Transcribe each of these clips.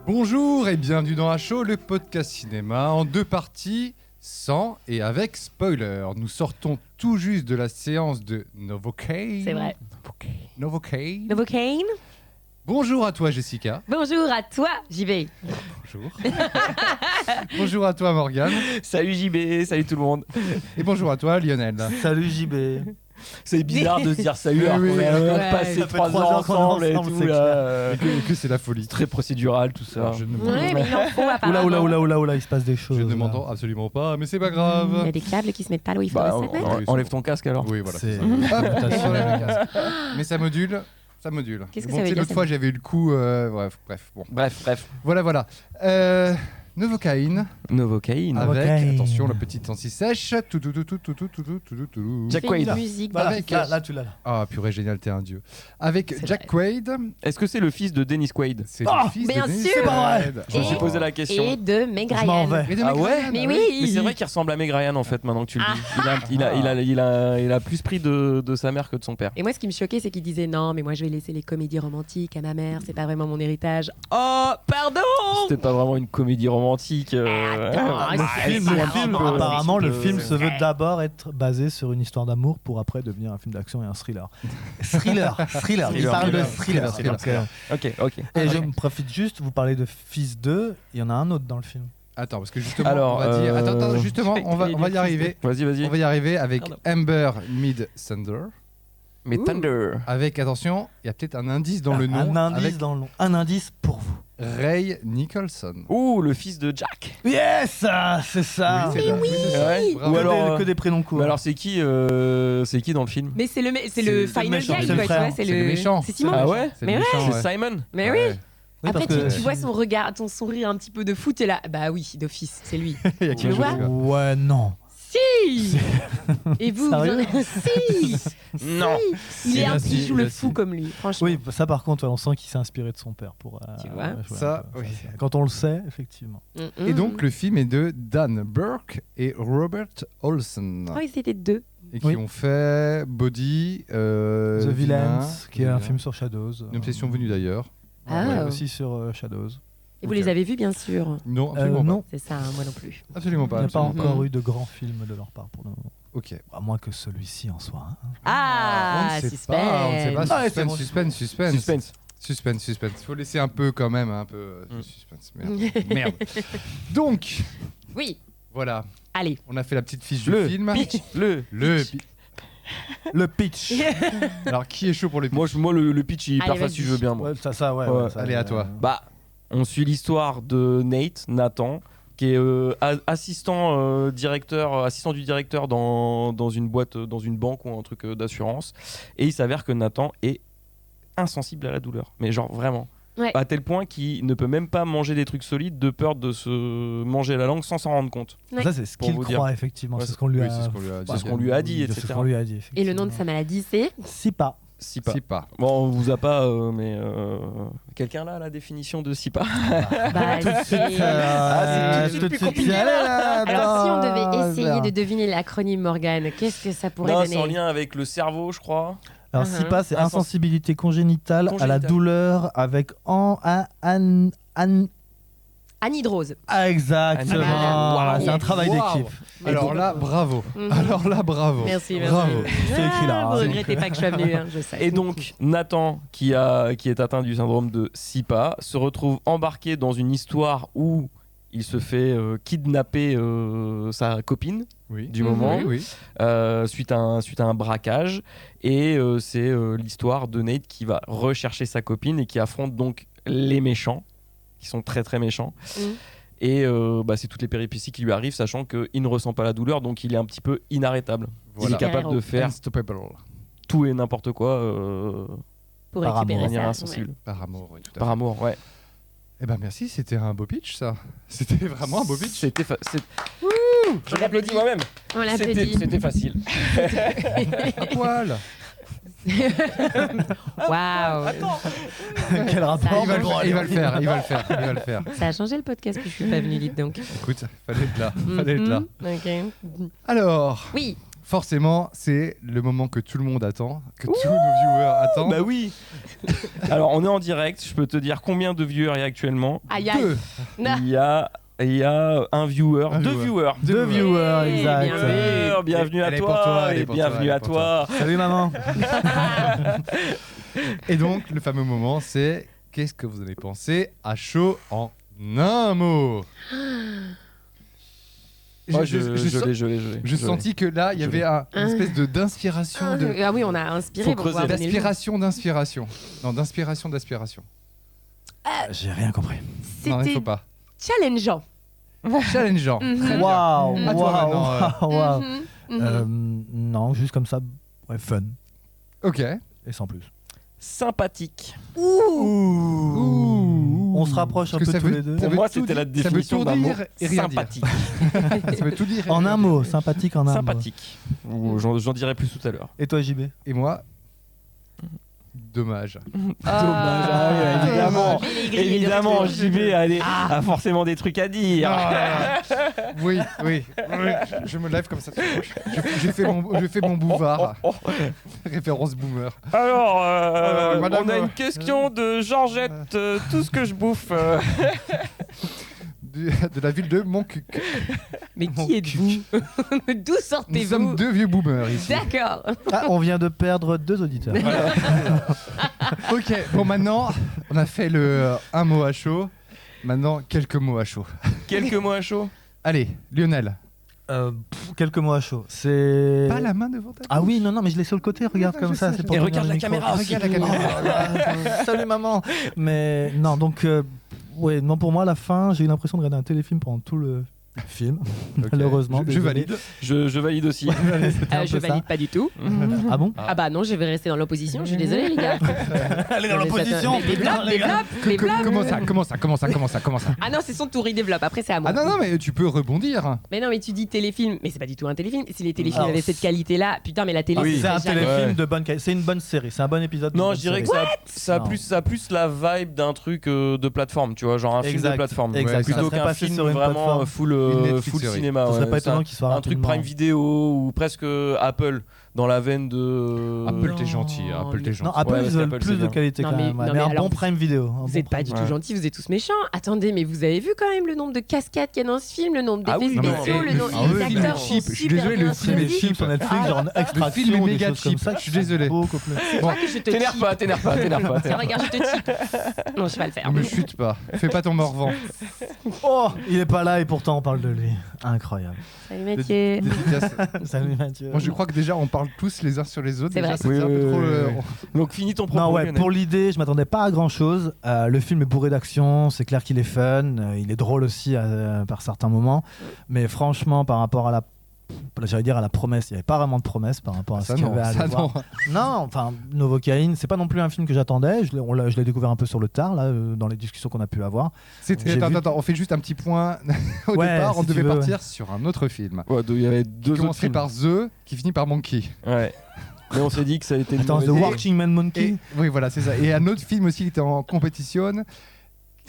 Bonjour et bienvenue dans HO, le podcast cinéma en 2 parties, sans et avec spoiler. Nous sortons tout juste de la séance de Novocaine. C'est vrai. Novocaine. Novocaine. Bonjour à toi Jessica. Bonjour à toi, JB. Bonjour. Bonjour à toi Morgane. Salut JB, salut tout le monde. Et bonjour à toi Lionel. Salut JB. C'est bizarre de se dire salut alors Oui, qu'on oui. a passé Ça fait 3 3 ans heures qu'on est ensemble et ensemble, tout c'est là. Que c'est la folie. Très procédural tout ça. Alors, je ne Ouais, mais il en faut apparemment. Oula, il se passe des choses. je ne là. m'entends absolument pas, mais c'est pas Il y grave. a des câbles qui se mettent pas là où il faut Bah, se mettre. enlève ton casque alors. Oui, voilà. C'est Hop, mutation. j'enlève le casque. Mais ça module. Ça module. Qu'est-ce que Bon, ça veut tu sais, dire, l'autre ça fois, j'avais eu le coup. Bref. Bon. Bref. Voilà. Novocaine. Novocaine. Ah, Avec, Novocaine. attention, la petite anti-sèche. Tout. Jack Fais une Quaid. musique. Voilà, Avec- là, tu l'as là. Ah, purée, génial, t'es un dieu. Avec C'est Jack Quaid. Est-ce que c'est le fils de Dennis Quaid? C'est Ah, le fils bien de Dennis sûr. C'est pas vrai. Quaid. Je me suis Et- posé la question. Et de Meg Je m'en Ryan. vais. Et de Ah Meg ouais Ryan, Mais ah oui. Mais c'est vrai qu'il ressemble à Meg Ryan en fait maintenant que tu le dis. Il a plus pris de sa mère que de son père. Et moi, ce qui me choquait, c'est qu'il disait non, mais moi, je vais laisser les comédies romantiques à ma mère. C'est pas vraiment mon héritage. Oh, pardon. C'était pas vraiment une comédie romantique. Attends, Apparemment, le film se veut Ouais. d'abord être basé sur une histoire d'amour pour après devenir un film d'action et un thriller. Thriller. Il parle de thriller. Thriller. Donc, Ok. Et je me profite juste, vous parlez de Fils 2, il y en a un autre dans le film. Attends, parce que justement, Alors, on va dire. Attends, justement, je on va vais y arriver. Vas-y. On va y arriver avec Pardon. Amber Mid Thunder. Mais Thunder. Avec, attention, il y a peut-être un indice dans le nom. Un indice Avec dans le nom. Un indice pour vous. Ray Nicholson. Ouh, le fils de Jack. Yes, c'est ça. Oui, c'est ça. Ouais. Bravo. Ou alors, que des prénoms courts. mais alors c'est qui dans le film? Mais c'est le C'est final méchant, guy, c'est quoi, le tu frère. vois. C'est C'est le méchant. C'est Simon. Ah ouais? C'est Mais le méchant, C'est ouais. Simon. Mais Ouais. oui. Oui, Après, parce que- tu vois son regard, ton sourire un petit peu de fou, t'es là. Bah oui, d'office, c'est lui. Il y a Tu quelque le chose, vois quoi. Ouais, non. Si. Et vous, Sérieux si. Non. Il est un Si, petit joue le si. fou comme lui, franchement. Oui, ça par contre, ouais, on sent qu'il s'est inspiré de son père pour. Tu vois jouer Ça, un peu. oui. Quand on le sait, effectivement. Et donc, le film est de Dan Burke et Robert Olsen. Oh, ils étaient deux. Et qui Oui. ont fait Body, The Villains, qui est un Villain. film sur Shadows. Une obsession venue d'ailleurs. Ah. Ouais, aussi sur Shadows. Et vous Ok. les avez vus, bien sûr. Non, absolument pas. Non, C'est ça, hein, moi non plus. Absolument il pas. n'y a pas absolument encore Mhm. eu de grands films de leur part pour le moment. Ok. À moins que celui-ci en soit un. Ah, on ne sait suspense. pas, on ne sait pas. Ah ouais, c'est Suspense. bon. Suspense. Il faut laisser un peu quand même, un peu de Mm. suspense. Merde. Donc, Oui, voilà. allez. On a fait la petite fiche Le du film. pitch. Le pitch. Le pitch. Alors, qui est chaud pour le pitch Moi, le pitch il est hyper Allez, facile, vas-y. je veux bien. Moi. Ouais, ça, ouais. Ouais. ça, Allez, à toi. Bah, on suit l'histoire de Nathan, qui est assistant du directeur dans une boîte, dans une banque ou un truc d'assurance. Et il s'avère que Nathan est insensible à la douleur. Mais genre vraiment. Ouais. À tel point qu'il ne peut même pas manger des trucs solides de peur de se manger la langue sans s'en rendre compte. Ouais. Ça, c'est ce Pour qu'il vous croit, dire. effectivement. Ouais, c'est ce qu'on lui Oui, a. c'est ce qu'on lui a dit. C'est ce qu'on lui a dit, C'est ce etc. qu'on lui a dit. Et le nom de sa maladie, c'est SIPA. SIPA. Si pas. Bon, on vous a pas, mais quelqu'un là a la définition de SIPA? bah, c'est- Ah, c'est tout de suite plus compliqué, Alors, si on devait essayer de deviner l'acronyme Morgane, qu'est-ce que ça pourrait Non, donner c'est en lien avec le cerveau, je crois. Alors, Uh-huh. SIPA, c'est insensibilité congénitale à la Congénitale. douleur avec Anhydrose. Exactement. Waouh. C'est un travail Waouh. d'équipe. Alors là, bravo. Mhm. Alors là, bravo. Merci. Bravo. C'est écrit là. Vous hein, regrettez pas que je sois venue, hein, je sais. Et donc, Nathan, qui est atteint du syndrome de SIPA, se retrouve embarqué dans une histoire où il se fait kidnapper sa copine Oui. du moment, Oui. suite à un braquage. Et c'est l'histoire de Nate qui va rechercher sa copine et qui affronte donc les méchants, qui sont très très méchants. Mhm. Et c'est toutes les péripéties qui lui arrivent, sachant qu'il ne ressent pas la douleur, donc il est un petit peu inarrêtable. Il est capable de faire Unstoppable. tout et n'importe quoi Pour Par récupérer de amour. manière ça. insensible. Par amour, oui, tout à Par fait. amour, ouais. Eh ben merci, c'était un beau pitch, ça. C'était vraiment un beau pitch. C'était je m'applaudis moi-même. On l'applaudit. C'était facile. À poil. Waouh. Quel rapport Il va le faire. Ça a changé le podcast puis je suis pas venue, dites donc. Écoute, fallait être là. Mhm. Ok. Alors, Oui. forcément, c'est le moment que tout le monde attend, que tous nos viewers attendent. Bah oui. Alors on est en direct, je peux te dire combien de viewers il y a actuellement. Aïe aïe. Deux. Non. Il y a un viewer, Un deux viewer. viewers. Deux viewers, Hey, exact. bien vu. Bienvenue à Elle est pour toi, toi, elle est et pour toi, bienvenue elle est à pour toi. Salut maman. Et donc, le fameux moment, c'est qu'est-ce que vous avez pensé à chaud en un mot? Oh, je sens- l'ai. je sentis que là, il y avait une espèce d'inspiration. Ah oui, on a inspiré Faut pour pouvoir creuser. donner le nom. D'inspiration. Non, d'aspiration. J'ai rien compris. Non, il C'était faut pas. challengeant. Challengeant. Mhm. Très bien. Waouh, À toi maintenant, waouh. Mhm, mhm. Non, juste comme ça, ouais, fun Ok. et sans plus. Sympathique. On se rapproche un Parce que peu ça tous veut- les deux. ça Pour veut moi, tout c'était la dire- ça veut définition tout d'un mot dire et rien dire. sympathique. Ça veut tout dire. et En rien un dire. mot, sympathique en un mot. Sympathique. Ou j'en dirai plus tout à l'heure. Et toi, JB? Et moi, dommage. Ah oui, évidemment. Grillé, Évidemment, de JB a forcément des trucs à dire. Ah, oui. Je me lève comme ça. J'ai fait mon bouvard. Référence boomer. Alors, madame, on a une question de Georgette. Tout ce que je bouffe. De la ville de Montcuq. Mais qui êtes-vous? D'où Nous sortez-vous? sommes deux vieux boomers ici. D'accord. Ah, on vient de perdre 2 auditeurs. Ok, bon maintenant, on a fait le un mot à chaud. Maintenant, quelques mots à chaud. Quelques mots à chaud. Allez, Lionel. Quelques mots à chaud. C'est. Pas la main devant ta Ah oui, non, mais je l'ai sur le côté, regarde Ouais, comme je ça. sais, c'est je pour sais. Et tenir regarde le la micro. caméra aussi. Regarde la caméra. Oh là là, salut maman. Mais non, donc, ouais, non, pour moi, à la fin, j'ai eu l'impression de regarder un téléfilm pendant tout le film. Ok. Malheureusement. Je désolé. valide. Je valide aussi. C'était un Je peu ça. valide pas du tout. Ah bon? Ah bah non, je vais rester dans l'opposition. Je suis désolée, les gars. Allez Non, mais développe. Ah non, c'est son tour, il développe. Après, c'est à moi. Ah non, mais tu peux rebondir. Mais non, mais tu dis téléfilm. Mais c'est pas du tout un téléfilm. Si les téléfilms Alors, avaient cette qualité-là, putain, mais la télé, oui. C'est un jamais- téléfilm Ouais. de bonne qualité. C'est une bonne série. C'est un bon épisode. de Non, bonne je dirais que série. ça a plus la vibe d'un truc de plateforme, tu vois, genre un film Exact, de plateforme. exact. Ouais, Plutôt ça serait qu'un passé film sur une vraiment plateforme. full Une Netflix full série. cinéma. Ça serait ouais. pas C'est étonnant qu'il soit un truc rapidement. Prime Vidéo ou presque Apple dans la veine de. Apple, Non, t'es gentil. Apple, t'es mais- gentil. Non, Apple, Ouais, ils parce veulent qu'Apple, plus c'est de bien. qualité Non, quand mais- même. non, Mais mais un alors, bon Prime Vidéo. Vous êtes pas du tout Ouais. gentil, vous êtes tous méchants. Attendez, mais vous avez vu quand même le nombre de cascades qu'il y a dans ce film, le nombre Ah d'effets oui, non, mais- spéciaux, le le nombre film- des le film acteurs est sont cheap. Je suis super désolé, bien le film est choisis. Les films sur Netflix, genre Extraction, film est des méga choses comme cheap, ça, je suis désolé. beaucoup plus. C'est vrai que je te T'énerve cheat. pas. Tiens, regarde, je te cheat. Non, je vais pas le faire. Ne me chute pas. Fais pas ton morvant. Oh, il est pas là et pourtant on parle de lui. Incroyable. Salut Mathieu. Dédicace. Salut Mathieu. Moi, je crois que déjà, on parle tous les uns sur les autres. C'est Déjà, vrai. c'est Oui, un peu oui, trop. oui, oui. Donc finis ton propos. Non, ouais, Lionel. pour l'idée, je m'attendais pas à grand chose. Le film est bourré d'action, c'est clair qu'il est fun, il est drôle aussi par certains moments. Mais franchement, par rapport à j'allais dire à la promesse, il n'y avait pas vraiment de promesse par rapport à Ça ce qu'il y non, avait à ça aller non. voir. Non, enfin, Novocaine, c'est pas non plus un film que j'attendais. Je l'ai découvert un peu sur le tard, là, dans les discussions qu'on a pu avoir. C'était. J'ai vu- Attends, on fait juste un petit point. Au Ouais, départ, on si tu devait veux, partir sur un autre film. Ouais, il y avait Qui deux autres commencerait films. par The, qui finit par Monkey. Ouais. Mais on s'est dit que ça a été. une Attends, The mauvaise idée. Working Man Monkey. Et, oui, voilà, c'est ça. Et un autre film aussi qui était en compétition.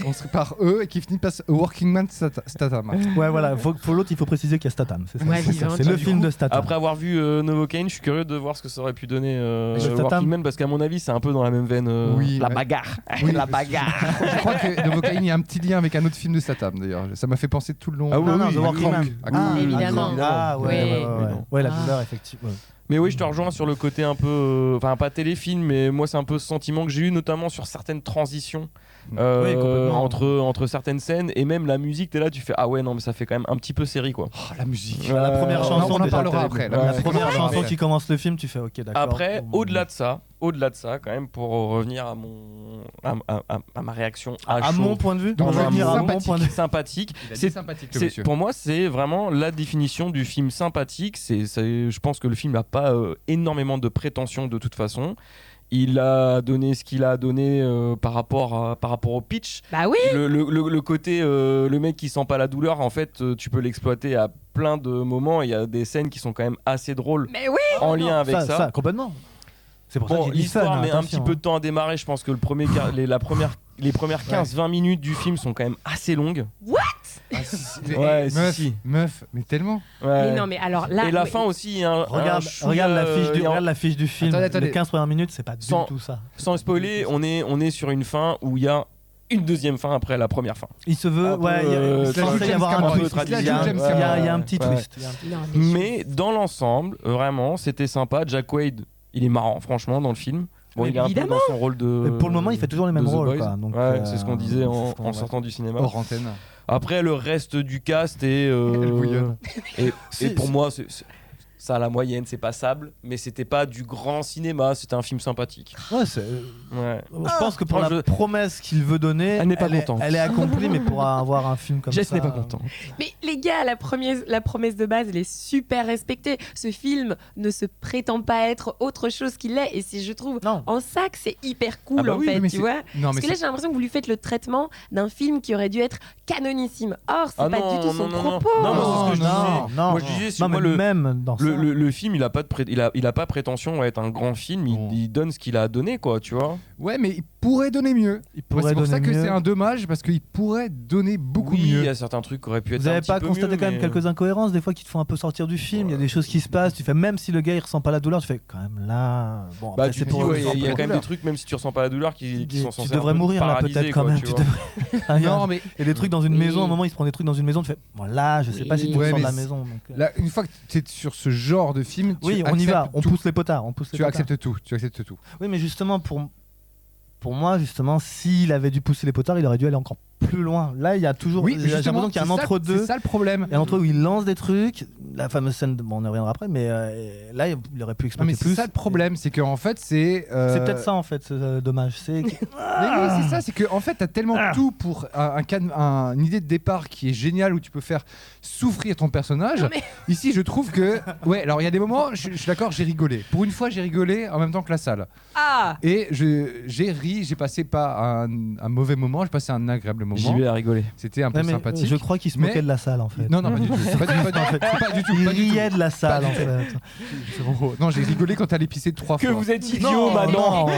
On serait par eux et qui finit par Working Man Statham. Ouais, voilà, faut l'autre, il faut préciser qu'il y a Statham. C'est ça, Ouais, c'est ça, vivant, c'est tu le vois, film du de Statham. Après avoir vu Novocaine, je suis curieux de voir ce que ça aurait pu donner Statham. Working Man, parce qu'à mon avis, c'est un peu dans la même veine. Oui, la ouais. bagarre. Oui, la mais- bagarre. Je crois que Novocaine, il y a un petit lien avec un autre film de Statham d'ailleurs. Ça m'a fait penser tout le long. Ah oui, Non, non, oui, The oui, Working oui. Man. Ah, évidemment. Ah, ouais, Oui. ouais, ouais, ouais. Ouais, la Ah. douleur, effectivement. Mais oui, je te rejoins sur le côté un peu. Enfin, pas téléfilm, mais moi, c'est un peu ce sentiment que j'ai eu, notamment sur certaines transitions Oui, complètement. entre certaines scènes. Et même la musique, t'es là, tu fais ah ouais, non, mais ça fait quand même un petit peu série, quoi. Oh, la musique. La première chanson, on en déjà, parlera terrible. après. La Ouais. première Ouais. chanson qui commence le film, tu fais ok, d'accord. Après, Bon, au-delà de ça, quand même, pour revenir à ma réaction à chaud, mon point de vue, Donc, on va un venir à mot mon point de vue. sympathique. C'est sympathique, le C'est- monsieur. pour moi, c'est vraiment la définition du film sympathique. Je pense que le film n'a pas énormément de prétention de toute façon. Il a donné ce qu'il a donné par rapport au pitch. Bah oui. Le côté, le mec qui sent pas la douleur, en fait, tu peux l'exploiter à plein de moments. Il y a des scènes qui sont quand même assez drôles Mais oui. en lien avec ça. complètement. C'est pour ça Bon, que j'ai dit l'histoire fun, met un attention, petit peu de temps à démarrer. Je pense que les premières 15-20 minutes du film sont quand même assez longues. Ah, si, Ouais, meuf, si. meuf, mais tellement. Ouais. Mais non, mais alors là. Et la mais- fin aussi, hein, Regarde, regarde la fiche du film. Attendez. Les 15 premières minutes, c'est pas du Sans- tout ça. Sans spoiler, on est sur une fin où il y a une deuxième fin après la première fin. Il se veut, Un peu, ouais, il c'est la censé y James avoir un Cameron, twist. c'est la Il y a James il y a- il y a un Cameron. petit Ouais. twist. Non, Mais dans l'ensemble, vraiment, c'était sympa. Jack Wade, il est marrant, franchement, dans le film. Bon, Mais il est un peu évidemment. dans son rôle de. Mais pour le moment, il fait toujours les mêmes de The rôles. Boys. Quoi. Donc, Ouais, c'est ce qu'on disait en ouais. sortant du cinéma. Hors antenne. Après, le reste du cast est. Elle bouillonne. et Si, pour si. moi, ça à la moyenne, c'est passable, mais c'était pas du grand cinéma, c'était un film sympathique. Ouais, c'est- Ouais. je pense que pour Moi, la promesse qu'il veut donner, Elle n'est pas contente. elle est accomplie, mais pour avoir un film comme Jess ça. n'est pas content. Mais les gars, la promesse de base, elle est super respectée. Ce film ne se prétend pas être autre chose qu'il est. Et si je trouve Non. en ça que c'est hyper cool, Ah bah en oui, fait, mais tu c'est- vois. Non, Parce mais que là, c'est- j'ai l'impression que vous lui faites le traitement d'un film qui aurait dû être canonissime. Or, c'est Ah pas non, du tout son non, non. propos. Non, moi, c'est ce que je non, disais. non. Moi, je disais, si Non, moi, mais même dans ça. Le film, il a pas prétention à être un grand film. Non. Il donne ce qu'il a donné, quoi, tu vois. Ouais, mais il pourrait donner mieux. Il Moi, pourrait c'est pour ça donner que mieux. c'est un dommage parce qu'il pourrait donner beaucoup Oui, il mieux. y a certains trucs qui auraient pu être Vous un avez petit pas peu constaté mieux, quand même mais- quelques incohérences des fois qui te font un peu sortir du film. Il y a des choses qui se passent. Tu fais même si le gars il ressent pas la douleur, tu fais quand même là. Bon, Bah, après, tu c'est dis, pour. ouais, il y a pour quand même douleur. des trucs, même si tu ressens pas la douleur, qui sont censés Tu devrais un peu mourir là paralyser, peut-être quand quoi, même. tu Tu vois. devrais. Ah, il y a- Non, mais Il y a des trucs dans une Oui. maison. À un moment, il se prend des trucs dans une maison. Tu fais. Bon, là, je sais pas si tu Ouais, ressens mais la c'est- maison. donc, là, une fois que tu es sur ce genre de film, tu Oui, on y va. acceptes On tout. pousse les potards. On pousse les Tu potards. acceptes tout. Tu acceptes tout. Oui, mais justement, pour moi, justement, s'il avait dû pousser les potards, il aurait dû aller encore plus loin. Là, il y a toujours. Oui, j'ai l'impression qu'il y a un entre-deux. C'est ça le problème. Il y a un entre-deux où il lance des trucs. La fameuse scène, bon, on y reviendra après, mais là, il aurait pu Non, exploiter mais c'est plus. ça le problème, c'est qu'en fait, c'est. C'est peut-être ça, en fait, c'est dommage. C'est Mais oui, c'est ça, c'est que en fait, t'as tellement tout pour une idée de départ qui est géniale où tu peux faire souffrir ton personnage. Non, mais- Ici, je trouve que, ouais, alors il y a des moments, je suis d'accord, j'ai rigolé. Pour une fois, j'ai rigolé en même temps que la salle. Ah Et j'ai ri, j'ai passé pas un mauvais moment, j'ai passé un agréable moment. J'y vais à rigoler. C'était un peu Ouais, mais sympathique. je crois qu'il se Mais- moquait de la salle, en fait. Non, non, pas du tout. C'est pas du tout. En fait. Pas du tout. Il Pas du tout. riait de la salle, en fait. Oh, non, j'ai rigolé quand t'allais pisser 3 Que fois. vous êtes idiot maintenant.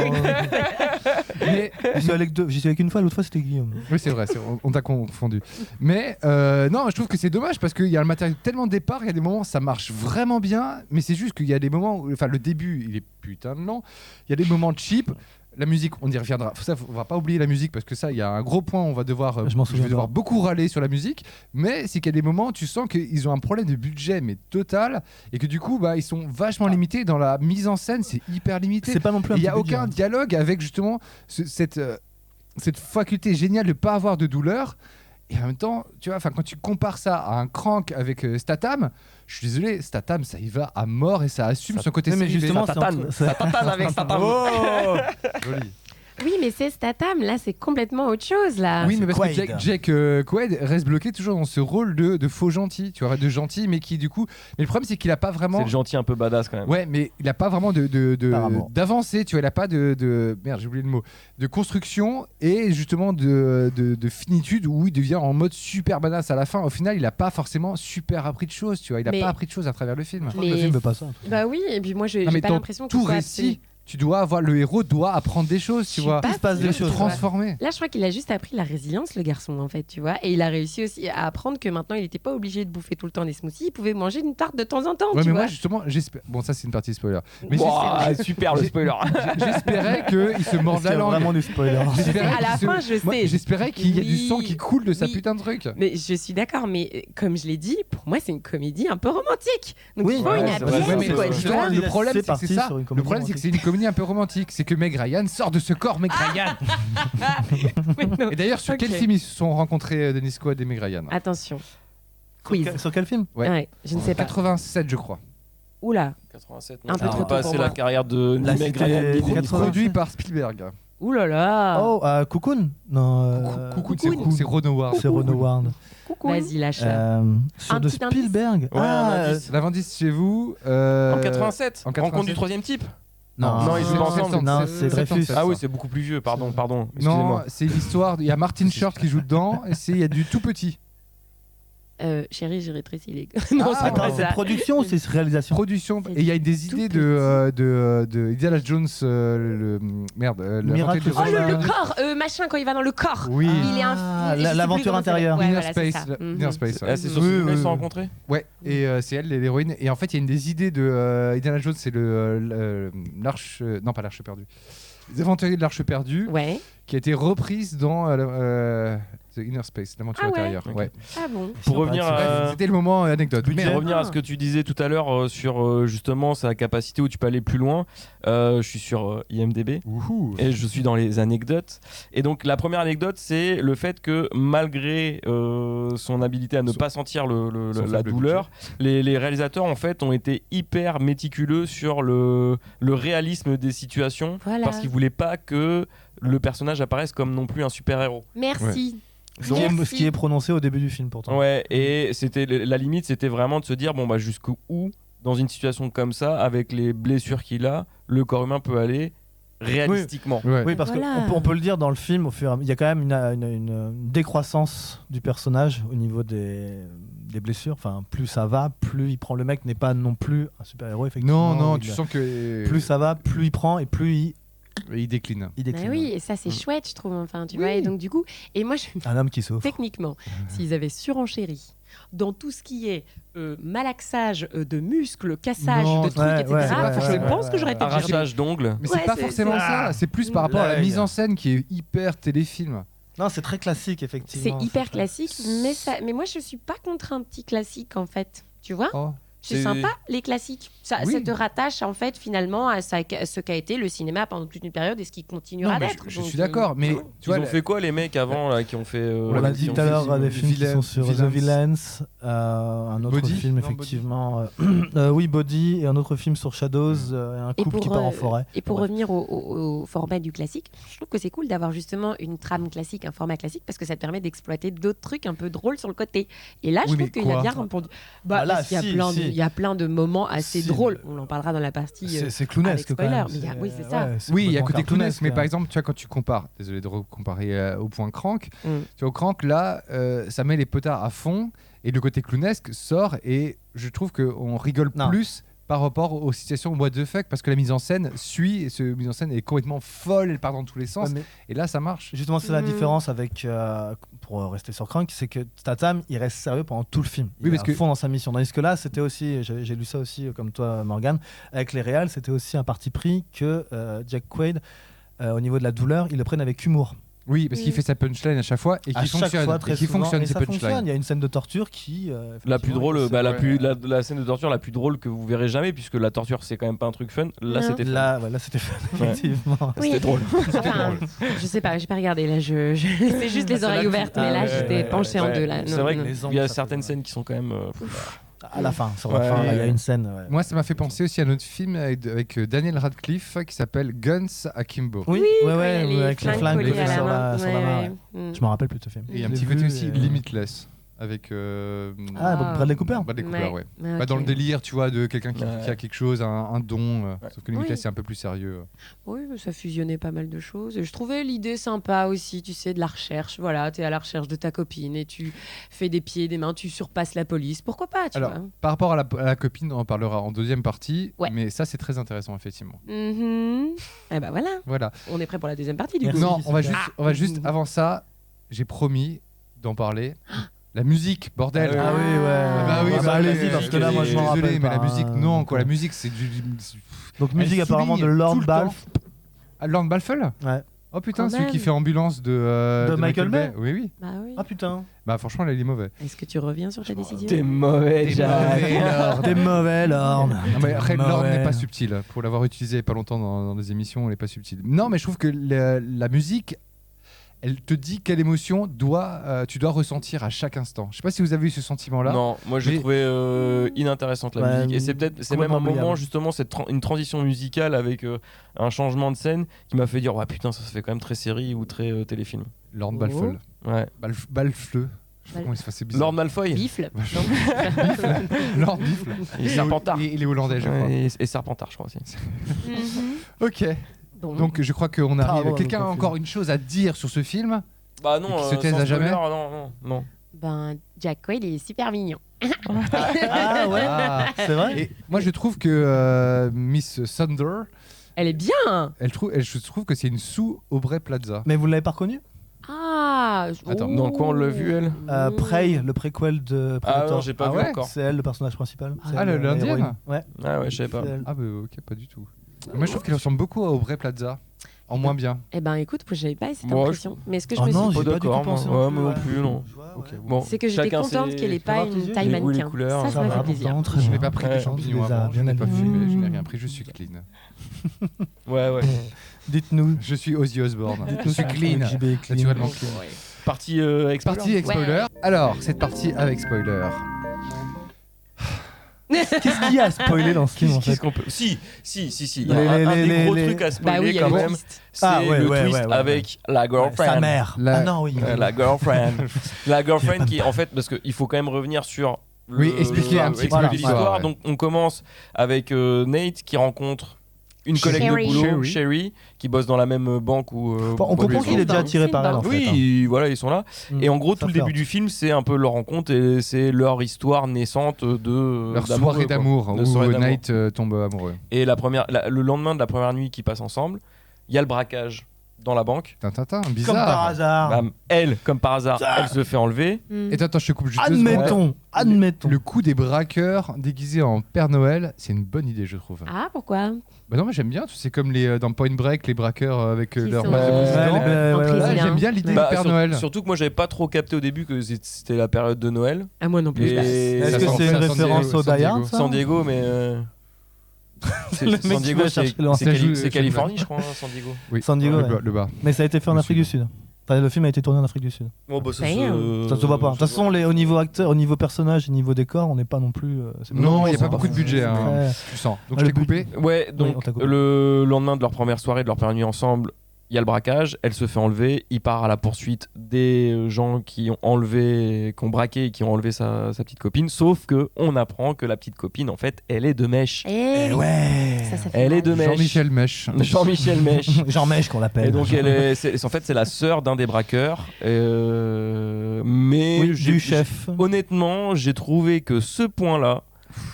Mais J'y suis avec deux. J'y suis avec une fois, l'autre fois c'était Guillaume. oui, c'est vrai, on t'a confondu. Mais non, je trouve que c'est dommage parce qu'il y a le matériel tellement de départ, il y a des moments ça marche vraiment bien, mais c'est juste qu'il y a des moments, enfin le début il est putain de lent, il y a des moments cheap. La musique, on y reviendra. Ça, on va pas oublier la musique parce que ça, il y a un gros point. On va devoir, Je m'en je souviens vais devoir pas. beaucoup râler sur la musique. Mais c'est qu'il y a des moments, tu sens qu'ils ont un problème de budget, mais total, et que du coup, bah, ils sont vachement limités dans la mise en scène. C'est hyper limité. C'est pas non plus un Il n'y a petit budget, aucun hein. dialogue avec justement cette faculté géniale de pas avoir de douleur. Et en même temps, tu vois, quand tu compares ça à un Crank avec Statham, je suis désolé, Statham, ça y va à mort et ça assume son côté Oui, mais série B. justement, Ça c'est tatane. entre- Ça tatane avec Statham. Oh Joli. Oui, mais c'est Statham, là, c'est complètement autre chose, là. Oui, mais parce Quaid. que Jack Quaid reste bloqué toujours dans ce rôle de faux gentil, tu vois, de gentil, mais qui du coup. Mais le problème, c'est qu'il a pas vraiment. C'est le gentil un peu badass quand même. Ouais, mais il a pas vraiment Par amour. d'avancée, tu vois, il a pas merde, j'ai oublié le mot, de construction et justement de finitude où il devient en mode super badass à la fin. Au final, il a pas forcément super appris de choses, tu vois, il a Mais- pas appris de choses à travers le film. Je crois que le Mais- film veut pas ça. Bah oui, et puis moi, Non, j'ai mais pas dans l'impression qu'il tout soit récit, tu dois avoir le héros doit apprendre des choses, Je tu suis vois. pas Il se passe des sûre, choses. tu vois. Transformer. Là, je crois qu'il a juste appris la résilience, le garçon, en fait, tu vois. Et il a réussi aussi à apprendre que maintenant, il n'était pas obligé de bouffer tout le temps des smoothies. Il pouvait manger une tarte de temps en temps, Ouais, tu mais vois. moi justement, j'espère. Bon, ça c'est une partie spoiler. Mais Ouah, super le spoiler. j'espérais qu'il se morde Parce qu'il y la a langue. vraiment du spoiler. J'espérais À la qu'il fin, je Moi, sais. j'espérais qu'il y ait du Oui, sang qui coule de sa oui. putain de truc. Mais je suis d'accord, mais comme je l'ai dit, pour moi, c'est une comédie un peu romantique. Donc Oui, il faut ouais, une c'est vrai, happy ouais, end, mais quoi, tu justement, vois. le problème, C'est c'est que parti c'est ça. sur une Le comédie problème, c'est que c'est une comédie un peu romantique. C'est que Meg Ryan sort de ce corps, Meg Ryan. Mais non. Et d'ailleurs, sur quel Ok. film ils se sont rencontrés, Dennis Quaid et Meg Ryan Attention. Quiz. Sur quel film Ouais. Ouais, je ne sais pas. 87, je crois. Oula, 87, Un peu trop j'ai tôt pas pour assez moi. la carrière de La ni Meg cité Ryan, ni des Dennis 80. Quaid. Produit par Spielberg. oulala. Oh, Cocoon Non. Cocoon, Cocoon. c'est Ron Howard. C'est Ron Howard. Coucou. Vas-y, lâche. Sur Un de petit indice. Spielberg. Ouais, un indice. L'indice chez vous. En 87 en Rencontre 87. du troisième type Non, Non, ils jouent pas ensemble. Non, c'est Dreyfus. Ah oui, c'est beaucoup plus vieux, pardon, Non, excusez-moi. c'est l'histoire. Il y a Martin Short qui joue dedans et il y a du tout petit. Chérie, j'ai rétréci les. Attends, c'est production ou c'est réalisation? Production. C'est Et il y a des tout idées petit. de Indiana Jones. Merde. Miracle l'aventure Oh, du- le corps, machin, quand il va dans le corps. Oui. Il est je sais plus l'aventure comment ça intérieure. s'appelle. Ouais, Inner voilà, c'est Space. ça. Inner Space. ouais. Ah, c'est sur Oui, ce film oui, ils se sont oui. rencontrés. Ouais, et c'est elle, l'héroïne. Et en fait, il y a une des idées de Indiana Jones, c'est l'arche. Non, pas l'arche perdue. Les aventuriers de l'arche perdue, Ouais. qui a été reprise dans The Inner Space, l'aventure Ah ouais. intérieure. Ok. Ouais. Ah bon. Pour revenir Bref, à. c'était le moment anecdote. Pour Mais revenir à ce que tu disais tout à l'heure sur justement sa capacité où tu peux aller plus loin, je suis sur IMDb Wouhou. et je suis dans les anecdotes. Et donc la première anecdote, c'est le fait que malgré son habilité à ne Son- pas sentir son la faible douleur, les réalisateurs en fait ont été hyper méticuleux sur le réalisme des situations Voilà. parce qu'ils voulaient pas que le personnage apparaisse comme non plus un super-héros. Merci. Ce qui est prononcé au début du film pourtant. Ouais, et c'était la limite, c'était vraiment de se dire bon bah jusqu'où dans une situation comme ça, avec les blessures qu'il a, le corps humain peut aller réalistiquement. Ouais. Oui, parce Voilà. qu'on peut le dire dans le film, il y a quand même une décroissance du personnage au niveau des blessures. Enfin, plus ça va, plus il prend. Le mec n'est pas non plus un super-héros, effectivement. Non, tu sens que. Plus ça va, plus il prend et plus il décline. il décline. Bah oui, et ça c'est chouette, je trouve. Enfin, tu vois. Oui. Et donc du coup, et moi, Un homme qui souffre. techniquement, s'ils avaient surenchéri dans tout ce qui est malaxage de muscles, cassage Non, de trucs, ouais, etc. ouais, je ouais, pense que j'aurais été Arrachage d'ongles. Mais Ouais, c'est pas c'est- forcément c'est- ça. C'est plus par rapport à la Blague. mise en scène qui est hyper téléfilm. Non, c'est très classique, C'est effectivement. hyper classique, mais moi je suis pas contre un petit classique en fait. Tu vois, Oh. c'est C'est- sympa les classiques. Ça Oui. te rattache en fait finalement à ce qu'a été le cinéma pendant toute une période et ce qui continuera Non, mais d'être. je Donc, suis d'accord, mais voilà. tu vois, Ils ont fait quoi les mecs avant là, qui ont fait On l'a dit qui ont tout à fait- l'heure, des films qui Villains- sont sur The Villains. Villains, un autre Body film Non, effectivement, oui Body, et un autre film sur Shadows, et un Et couple qui part en forêt. Et pour Ouais. revenir au format du classique, je trouve que c'est cool d'avoir justement une trame classique, un format classique, parce que ça te permet d'exploiter d'autres trucs un peu drôles sur le côté. Et là, je Oui, trouve mais qu'il quoi a bien répondu. Bah là, parce qu'il y a si, plein si. il y a plein de moments assez Si. drôles. On en parlera dans la partie. C'est clownesque avec quand même. spoiler, mais oui, c'est ça. Oui, il y a côté complètement clownesque, mais cartoonesque, par exemple, tu vois, quand tu compares, désolé de comparer au point Crank, Mm. tu vois, au Crank, là, ça met les potards à fond, et le côté clownesque sort, et je trouve qu'on rigole Non. plus par rapport aux situations what the fuck, parce que la mise en scène suit, et cette mise en scène est complètement folle, elle part dans tous les sens, Ouais, mais et là, ça marche. justement, c'est la Mm. différence avec, pour rester sur Crank, c'est que Tatam, il reste sérieux pendant tout le film. Il Oui, est parce à que- fond dans sa mission. Tandis que là, c'était aussi, j'ai lu ça aussi comme toi, Morgan, avec les réals, c'était aussi un parti pris que Jack Quaid, au niveau de la douleur, il le prenne avec humour. Oui, parce qu'il fait sa punchline à chaque fois, et À qui chaque fonctionne, fois, très et qui souvent, fonctionne et ses ça fonctionne. punchlines. Il y a une scène de torture qui La plus effectivement, drôle, c'est- bah, ouais. la scène de torture la plus drôle que vous verrez jamais, puisque la torture c'est quand même pas un truc fun. Là, Non. c'était fun. Là, voilà, c'était fun, Ouais. effectivement. Oui. C'était drôle. Enfin, je sais pas, j'ai pas regardé là. C'est juste les C'est là oreilles que- ouvertes, Ah mais là ouais, j'étais ouais, penchée en Ouais. deux là. C'est Non, vrai non. qu'il Les ongles, y a ça certaines peut- scènes qui sont quand même. À la fin, sur la Ouais. fin, là, il y a une scène. Ouais. Moi, ça m'a fait penser aussi à un autre film avec Daniel Radcliffe qui s'appelle Guns Akimbo. Oui, quand ouais, il y a ouais, les avec les flingues flingues collées collées à la sur main. la main. ouais. Mm. Je me rappelle plus de ce film. Et il y a un Je petit l'ai côté vu, aussi et- Limitless avec Ah, Bradley Cooper. Bradley Cooper, ouais. Ah, Bah, dans ok. le délire, tu vois, de quelqu'un qui Ouais. a quelque chose, un don. Sauf que Limitless, Oui. c'est un peu plus sérieux. Oui, mais ça fusionnait pas mal de choses. Et je trouvais l'idée sympa aussi, tu sais, de la recherche. Voilà, tu es à la recherche de ta copine et tu fais des pieds, des mains, tu surpasses la police. Pourquoi pas, tu Alors, vois. par rapport à la copine, on en parlera en deuxième partie. Ouais. Mais ça, c'est très intéressant, effectivement. Mhm. Eh ben voilà, Voilà. on est prêt pour la deuxième partie du Merci. coup. Non, on va super. juste, avant ça, j'ai promis d'en parler. La musique, bordel. Ah oui, ouais. Bah oui, bah allez-y, oui, parce que là, moi, je m'en désolé, rappelle mais pas. la musique, non, quoi. La musique, c'est du. Donc, Elle musique apparemment de souligne Lord tout le Balfe. temps. Ah, Lord Balfour. Ouais. Oh putain, Quand celui qui même. fait ambulance de Michael Bay. Oui, oui. Bah oui. Ah putain. Bah franchement, là, il est mauvais. Est-ce que tu reviens sur ta décision T'es mauvais, Jack. T'es mauvais, Lord. Non, mais après, T'es Lord mauvais. n'est pas subtil. Pour l'avoir utilisé il y a pas longtemps dans des émissions, elle n'est pas subtile. Non, mais je trouve que la musique, elle te dit quelle émotion tu dois ressentir à chaque instant. Je sais pas si vous avez eu ce sentiment-là. Non, moi j'ai Mais- trouvé inintéressante la Ouais, musique. Et c'est même complètement un moment oubliable. justement une transition musicale avec un changement de scène qui m'a fait dire ouais putain ça se fait quand même très série ou très téléfilm. Lord Oh. Balfour. Ouais. Balfleu. Je sais pas comment il se fait, c'est bizarre. Lord Malfoy Bifle. Lord Bifle. et Serpentard. Il est hollandais, je crois. Ouais, et Serpentard je crois aussi. Mhm. Ok. Bon. Donc je crois qu'on arrive. Pardon, Quelqu'un a donc, encore une chose à dire sur ce film? Bah non, Et qui se taise sans à jamais spoiler, non. Ben, Jack Quaid, il est super mignon. Ah ouais, c'est vrai. Et moi, je trouve que Miss Thunder, Elle est bien. je trouve que c'est une sous-Aubrey Plaza. Mais vous l'avez pas reconnu? Ah. Attends, dans quoi on l'a vu, elle Prey, le préquel de Ah Predator. non, j'ai pas Ah vu ouais encore. C'est elle le personnage principal. C'est Ah, elle, l'indienne l'héroïne. Ouais. Ah ouais, je savais pas. C'est elle. Ah bah ok, pas du tout. Moi, je trouve qu'elle ressemble beaucoup à Aubrey Plaza, en moins bien. Eh ben, écoute, j'avais pas cette Moi, impression. Mais ce que je Oh me non, suis j'ai Pas pas du tout d'accord, pensé. moi. Ouais, moi non plus, non. Ok, Bon, c'est que j'étais chacun contente ses- qu'elle ait pas voir tes une yeux, taille les goûts et les mannequin. couleurs. Ça Ça m'a va, fait plaisir. vraiment très Je bien. n'ai pas pris Ouais. de champignons Tu les as avant, je bien n'ai pas habillés. fumé, je n'ai rien pris, je suis clean. Ouais, ouais. Dites-nous. Je suis Ozzy Osbourne, je Dites-nous suis si clean, JB est clean. naturellement clean. Partie avec Partie avec Ouais. spoiler. Alors, cette partie avec spoiler. Qu'est-ce qu'il y a à spoiler dans ce film en Qu'est-ce fait? qu'on peut. Si. Il y a un des les- gros les- trucs à Bah spoiler oui, il y a quand le même. twist. C'est Ah, ouais, le ouais, twist ouais, ouais. avec la girlfriend. Sa mère. La- Ah non, oui. La girlfriend. La girlfriend qui, en fait, parce qu'il faut quand même revenir sur. Oui, expliquer un petit peu l'histoire. l'histoire, ouais. Donc, on commence avec Nate qui rencontre une collègue Sherry. de boulot, Sherry. Sherry, qui bosse dans la même banque où. Bon, on comprend qu'il est déjà attiré par elle en fait. Oui, voilà, ils sont là. hein. Et en gros, Ça tout le flirte. début du film, c'est un peu leur rencontre et c'est leur histoire naissante de Leur d'amoureux, soirée quoi. d'amour, De où soirée d'amour. Nate tombe amoureux. Et le lendemain de la première nuit qu'ils passent ensemble, il y a le braquage dans la banque. Tintin, Comme par bizarre. hasard. Bam, elle, comme par hasard, Ça. elle se fait enlever. Mm. Et attends, je te coupe juste 2 secondes. Admettons. Le coup des braqueurs déguisés en Père Noël, c'est une bonne idée, je trouve. Ah, pourquoi? Bah non, moi j'aime bien. C'est comme dans Point Break, les braqueurs avec Qui leur sont, masque de euh, président. En prison. Là, j'aime bien l'idée Bah, du Père Noël. Surtout que moi, j'avais pas trop capté au début que c'était la période de Noël. Ah, moi non plus. Et Est-ce Ça que sent- c'est une ça sent référence Diego, au San Die Hard, Diego. ça San Diego, mais. Le mec San qui Diego, va chercher loin. Ça joue- c'est ça Californie, je crois, hein, San Diego. Oui, San Diego, le, ouais. bas, le bas. Mais ça a été fait en Le Afrique du Sud. Enfin, le film a été tourné en Afrique du Sud. Bon, bah, Ça se voit pas. De toute façon, au niveau acteur, au niveau personnage et niveau décor, on n'est pas non plus. C'est Non, il n'y a c'est pas beaucoup de budget. Hein. Ouais. Tu sens. Donc Ah, je le t'ai coupé. Ouais, Oui, donc on t'a coupé. le lendemain de leur première soirée, de leur première nuit ensemble, il y a le braquage, elle se fait enlever, il part à la poursuite des gens qui ont enlevé, qui ont braqué et qui ont enlevé sa petite copine, sauf que on apprend que la petite copine, en fait, elle est de mèche. Eh, Eh ouais. ça fait Elle mal. est de mèche. Jean-Michel Mèche. Jean-Michel Mèche. Jean Mèche qu'on l'appelle. Et donc en fait c'est la sœur d'un des braqueurs. Mais Oui, du chef. honnêtement, j'ai trouvé que ce point-là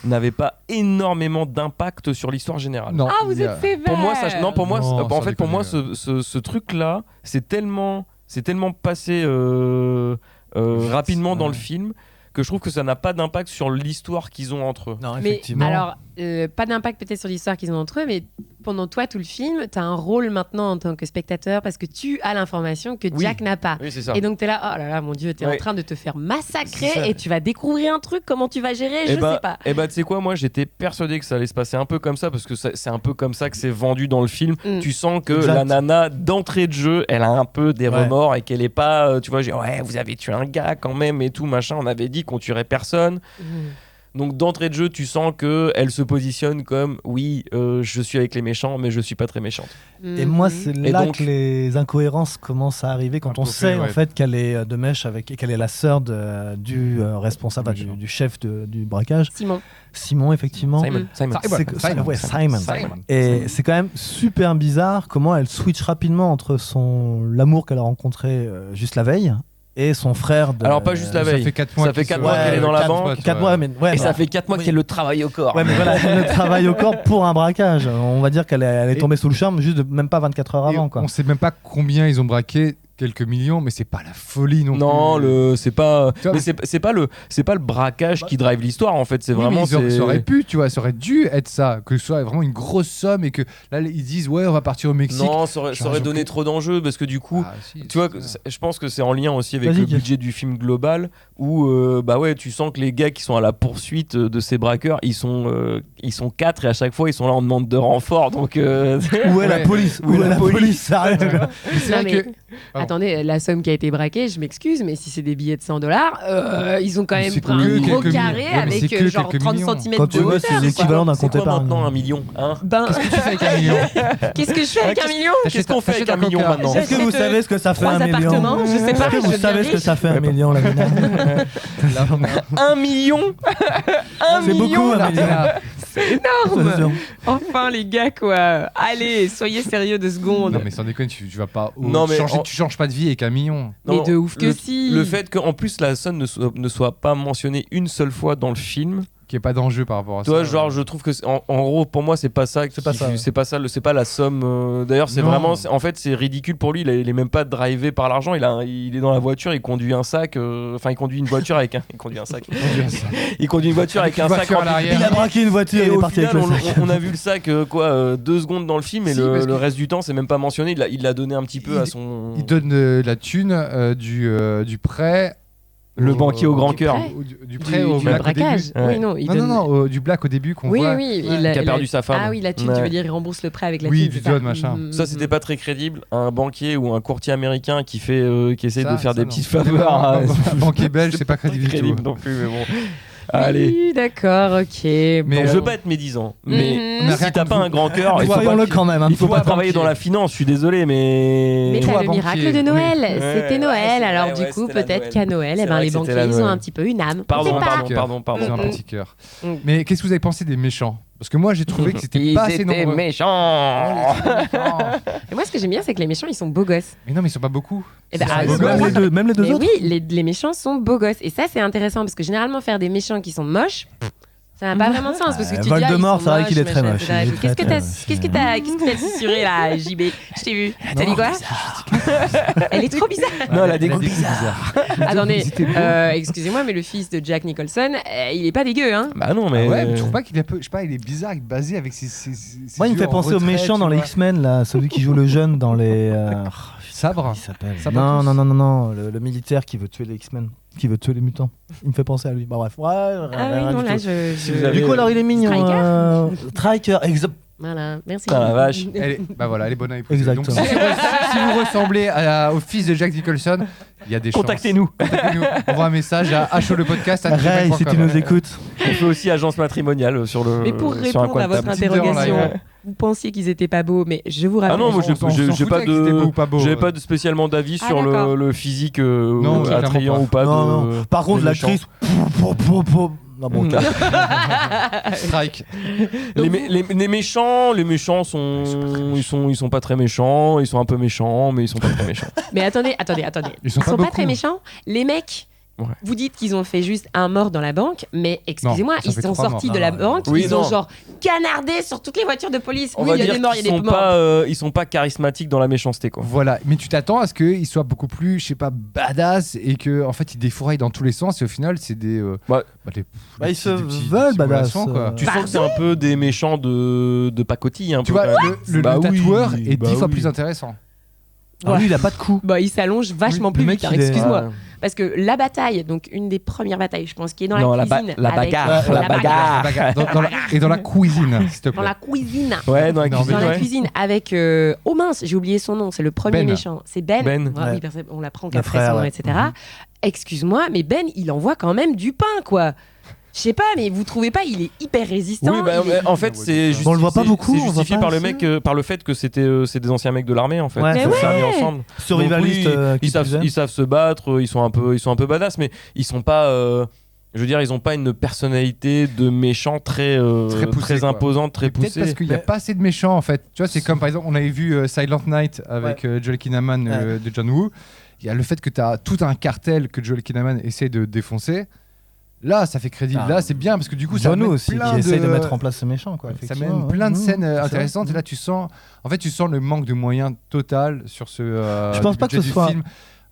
n'avait pas énormément d'impact sur l'histoire générale. Non, Ah, vous il y a- êtes sévère. Pour moi, Non, en sans fait, pour moi, déconner. ce truc-là, c'est tellement passé rapidement dans Ouais. le film que je trouve que ça n'a pas d'impact sur l'histoire qu'ils ont entre eux. Non, Mais effectivement. alors, pas d'impact peut-être sur l'histoire qu'ils ont entre eux, mais pendant toi, tout le film, tu as un rôle maintenant en tant que spectateur parce que tu as l'information que Oui. Jack n'a pas. Oui, c'est ça. Et donc, tu es là, oh là là, mon Dieu, tu es en Ouais. train de te faire C'est massacrer ça. et tu vas découvrir un truc, comment tu vas gérer, je sais pas. Et bah, tu sais quoi, moi j'étais persuadé que ça allait se passer un peu comme ça parce que c'est un peu comme ça que c'est vendu dans le film. Mm. Tu sens que Exact. la nana d'entrée de jeu, elle a un peu des Ouais. remords et qu'elle est pas, tu vois, ouais, vous avez tué un gars quand même et tout machin. On avait dit qu'on tuerait personne. Mm. Donc d'entrée de jeu, tu sens que elle se positionne comme oui, je suis avec les méchants, mais je suis pas très méchante. Et moi, Mhm. c'est Et là donc- que les incohérences commencent à arriver quand Un on profil, sait en ouais. fait qu'elle est de mèche avec et qu'elle est la sœur du responsable, Du du chef du braquage, Simon. Simon effectivement. Simon. C'est que- Simon. ouais, Simon. Simon. Et c'est quand même super bizarre comment elle switch rapidement entre l'amour qu'elle a rencontré juste la veille et son frère. Alors, pas juste la Ça veille. fait 4 mois Ça fait qu'ils 4 se- mois qu'elle est dans la 4 banque. mois, 4 mois, mais ouais, Et bah, ça fait 4 mois oui. qu'elle le travaille au corps. Ouais, mais voilà, elle le travaille au corps pour un braquage. On va dire qu'elle est Et- tombée sous le charme juste même pas 24 heures Et avant, quoi. On sait même pas combien ils ont braqué, quelques millions, mais c'est pas la folie non, Non, plus. c'est pas. Tu vois, Mais c'est pas le braquage qui drive l'histoire en fait. C'est Oui, mais vraiment. ça aurait pu, tu vois, ça aurait dû être ça, que ce soit vraiment une grosse somme et que là ils disent ouais, on va partir au Mexique. Non, ça aurait Genre, donné trop d'enjeux parce que du coup, Ah, si, tu vois, c'est ça. je pense que c'est en lien aussi avec Vas-y, le Jeff. budget du film global où bah ouais, tu sens que les gars qui sont à la poursuite de ces braqueurs, ils sont 4 et à chaque fois ils sont là en demande de renfort. Donc Où est Ouais. la police Où est la police Sérieux, quoi. Mais c'est Non, vrai mais- que Pardon. Attendez, la somme qui a été braquée, je m'excuse, mais si c'est des billets de $100, ils ont quand même C'est pris un que gros quelques carré millions. Ouais, mais avec c'est que genre quelques 30 millions. cm Quand de tu vois, hauteur. c'est l'équivalent d'un c'est compte quoi épargne. maintenant 1 million hein Ben, qu'est-ce que tu fais avec 1 million qu'est-ce que je fais avec 1 million Qu'est-ce qu'on fait avec 1 million Coca. maintenant Est-ce que vous J'achète, savez ce que ça fait 3 un million appartements, je sais pas, Est-ce que je vous deviens savez ce que riche. ça fait un million, la Mina 1 million 1 C'est beaucoup, million un million. Là, C'est énorme. Enfin, les gars, quoi. Allez, soyez sérieux 2 secondes. Non mais sans déconner, tu vas pas Non, mais tu changes pas de vie avec 1 million. Mais de ouf que le, si. Le fait qu'en plus la Sun ne soit pas mentionnée une seule fois dans le film, Qui est pas d'enjeu par rapport à toi, ça. genre, je trouve que en gros, pour moi, c'est pas ça. C'est pas ça, ouais. C'est pas ça. C'est pas la somme. D'ailleurs, c'est Non. vraiment. En fait, c'est ridicule pour lui. Il est même pas drivé par l'argent. Il est dans la voiture. Il conduit un sac. Enfin, il conduit une voiture avec un. Il conduit un sac. Il conduit une voiture avec un sac voiture à rempli de l'arrière. Il a braqué une voiture, Et il est au parti final, avec le sac. on a vu le sac 2 secondes dans le film et Si, parce que- le reste du temps c'est même pas mentionné. Il l'a donné un petit peu à son. Il donne la thune du prêt. Le banquier au grand Du cœur. prêt. Du prêt au du black au début. braquage. Ouais. Oui, non, il Non, donne... non, du black au début qu'on Oui, voit. oui, Qui a perdu sa femme. Ah oui, la thune, tu Ouais. veux dire, il rembourse le prêt avec la Oui, thune. du c'est ça don, machin. Ça c'était pas très crédible. Un banquier ou un courtier américain qui essaie Ça, de faire ça, des non. petites faveurs. à- Un banquier belge, c'est pas crédible du tout. non plus, mais bon. Allez. Oui, d'accord, ok. Mais, bon. Je veux pas être médisant, mais Mhm. si t'as pas un grand cœur, il faut Voyons-le pas, quand même. il faut pas Toi, travailler banquier. dans la finance. Je suis désolé, mais. Mais Toi, t'as le banquier, miracle de oui. Noël, Ouais, c'était Noël, ouais, alors ouais, du coup c'était la peut-être Noël. qu'à Noël, C'est eh ben, vrai les que c'était banquiers la ils ont Noël. un petit peu une âme. On Pardon, sait pas. pardon, Cœur. pardon. Ils ont un Mhm. petit cœur. Mhm. Mais qu'est-ce que vous avez pensé des méchants? Parce que moi, j'ai trouvé que c'était Ils pas assez étaient nombreux. méchants. Et moi ce que j'aime bien c'est que les méchants ils sont beaux gosses. Mais non, mais ils sont pas beaucoup. Eh ben, Ils sont ah, beaux c'est gosses. vrai. Même les deux Mais autres. oui, les méchants sont beaux gosses. Et ça, c'est intéressant parce que généralement, faire des méchants qui sont moches, ça n'a pas vraiment de sens. Parce que tu dis, Voldemort, ils sont c'est vrai moches, qu'il est très machin, moche. etc. Il est Qu'est-ce très, que t'as très moche. qu'est-ce que t'as susurré là, JB? Je t'ai vu. T'as dit quoi? Elle est trop bizarre. Non, elle a des Elle a goûts des goûts bizarres. Attendez, C'était beau. excusez-moi, mais le fils de Jack Nicholson, il est pas dégueu, hein? Bah non, Ah mais. ouais, mais tu trouves pas qu'il est un peu, je sais pas, il est bizarre, basé avec ses Moi, il me yeux fait en penser au retrait, méchant tu dans les vois. X-Men, là, celui qui joue le jeune dans les. Sabre. Il s'appelle. Sabre Non, tous. non, non, non, non, le militaire qui veut tuer les X-Men, qui veut tuer les mutants. Il me fait penser à lui. Bah bref. Ouais, Ah oui, non, là, Si vous avez- Du coup, alors il est mignon. Striker Striker, Voilà, merci. Putain, la vache. Bah voilà, elle est bonne à épouser. Exactement. Donc si vous ressemblez au fils de Jack Nicholson, il y a des chances. Contactez-nous. Contactez-nous. Envoie un message à HO le podcast. Ray, si tu nous écoutes. On fait aussi agence matrimoniale sur le. Mais pour sur un répondre coin à de votre table. Tinder en interrogation, live. vous pensiez qu'ils étaient pas beaux, mais je vous rappelle. Ah non, moi On s'en j'ai foutait pas que c'était beau ou pas beau. j'ai pas de spécialement d'avis Ah, sur d'accord. le physique Non, clairement attrayant pas. ou pas Non, de. non. Par contre, des l'actrice. Non, bon, ok. Strike. Les méchants sont ils sont pas très méchants, ils sont un peu méchants, mais ils sont pas très méchants. Mais attendez. Ils sont pas beaucoup. très méchants. Les mecs, Ouais. vous dites qu'ils ont fait juste un mort dans la banque, mais excusez-moi, Non, ça ils fait sont 3 sortis morts. de la Ah, banque, oui, ils ont non. genre canardé sur toutes les voitures de police. On Oui, va il y a dire des morts, il y qu'ils a des sont morts. pas ils sont pas charismatiques dans la méchanceté quoi. Voilà, mais tu t'attends à ce qu'ils soient beaucoup plus, je sais pas, badass et que en fait ils défouraillent dans tous les sens et au final c'est des. Ouais. Bah, ils se des petits veulent badass, mollassons, quoi. Tu sens que c'est un peu des méchants de pacotille un Tu peu. vois, quand même. le Bah oui, tatoueur est bah 10 fois oui. plus intéressant. Alors, lui, il a pas de coup. Bah, il s'allonge vachement Oui, plus le mec, vite, hein, il est- excuse-moi. Ouais. Parce que la bataille, donc une des premières batailles, je pense, qui est dans Non, la la cuisine. bagarre, avec- la bagarre. Et dans la cuisine, s'il te Dans plaît. la cuisine. Ouais, dans la Non, cuisine, Dans la ouais. cuisine avec oh mince, j'ai oublié son nom, c'est le premier Ben. méchant, c'est Ben. Ben. Ouais, Ouais. oui, parce qu'on l'apprend Le qu'après frère, son nom, ouais. etc. Excuse-moi, mais Ben, il envoie quand même du pain, quoi. Je sais pas, mais vous trouvez pas, il est hyper résistant. Oui, bah, il est- en fait, c'est On le voit pas c'est- beaucoup, c'est on voit justifié pas par le assez. mec, par le fait que c'est des anciens mecs de l'armée en fait. Ouais, Mais Ils sont ouais. mis ensemble. Survivaliste. Donc oui, qui plus est. ils savent se battre, ils sont un peu badass, mais ils sont pas. Je veux dire, ils ont pas une personnalité de méchant très Très poussée, quoi. imposante, très Peut-être poussée. parce qu'il n'y a Mais- pas assez de méchants en fait. Tu vois, c'est comme par exemple, on avait vu Silent Night avec Joel Kinnaman de John Woo. Il y a le fait que tu as tout un cartel que Joel Kinnaman essaie de défoncer. Là, ça fait crédible. Ah. Là, c'est bien parce que du coup, ça John Woo met aussi, plein qui essaye de de- mettre en place ce méchant. Quoi, Ça effectivement, mène ouais. plein de scènes C'est intéressantes. vrai. Et là, tu sens le manque de moyens total sur ce. Je pense pas que budget ce du soit- film.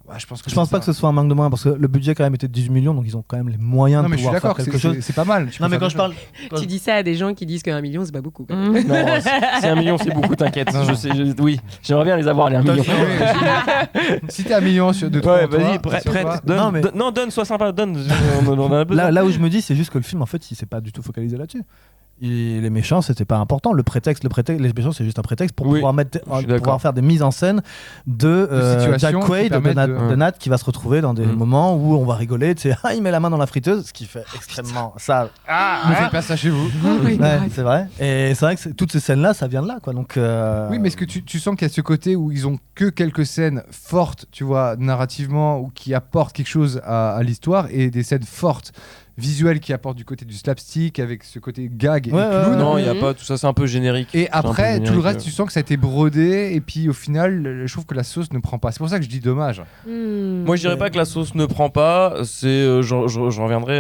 Ouais, je pense pas que ce soit un manque de moyens parce que le budget quand même était de 18 millions donc ils ont quand même les moyens Non, de mais je suis pouvoir faire d'accord. quelque chose. C'est pas mal. Tu Non peux mais faire quand des je parle Tu dis ça à des gens qui disent qu'un million, c'est pas beaucoup. quoi. Non, c'est 1 million, c'est beaucoup, t'inquiète. Non, Je non. sais, oui, j'aimerais bien les avoir les 1 million. choses. Si t'es à 1 million sur 2 Ouais, vas-y, prête. Non, mais- Donne, sois sympa, donne. On en a besoin. là où je me dis c'est juste que le film en fait il s'est pas du tout focalisé là-dessus. Les méchants c'était pas important, le prétexte les méchants c'est juste un prétexte pour Oui, pouvoir d'accord. pouvoir faire des mises en scène de situations Jack qui Quaid permettent de Nat qui va se retrouver dans des Mm. moments où on va rigoler, tu sais, ah, il met la main dans la friteuse, ce qui fait extrêmement ça. Ne faites pas ça chez vous. Oh my Ouais, God. c'est vrai. Et c'est vrai que toutes ces scènes là ça vient de là quoi. Donc Oui, mais est-ce que tu sens qu'il y a ce côté où ils ont que quelques scènes fortes, tu vois, narrativement, ou qui apportent quelque chose à l'histoire, et des scènes fortes, visuel qui apporte du côté du slapstick avec ce côté gag et Ouais, clown. Non, il y a pas tout ça, c'est un peu générique. Et C'est un peu après, tout le générique, reste, tu sens que ça a été brodé. Et puis au final, je trouve que la sauce ne prend pas. C'est pour ça que je dis dommage. Moi, je dirais pas que la sauce ne prend pas. C'est, je reviendrai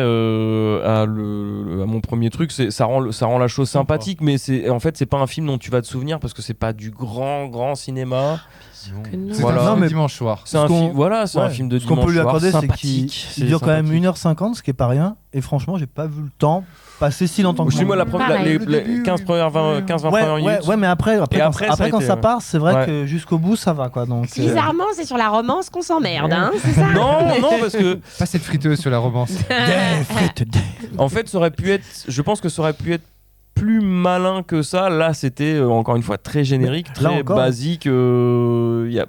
à mon premier truc. C'est, ça rend la chose sympathique, mais en fait, c'est pas un film dont tu vas te souvenir parce que c'est pas du grand cinéma. que non. C'est Voilà. un Non, film mais- dimanche soir. C'est un qu'on- film, voilà, c'est un film de Ce qu'on dimanche peut lui soir, accorder, c'est qu'il sympathique. il dure quand même 1h50, ce qui est pas rien. Et franchement, j'ai pas vu le temps passer si longtemps que Moi, moi. la Pareil. les 15 premières 20 premières minutes. Ouais, mais après Et après, ça a quand été, ça part, c'est vrai ouais. que jusqu'au bout, ça va quoi. Donc, Bizarrement, c'est sur la romance qu'on s'emmerde, hein, c'est ça? Non, parce que Pas cette friteuse sur la romance. Des frites, des- en fait, je pense que ça aurait pu être plus malin que ça. Là, c'était encore une fois très générique, Là très encore. basique,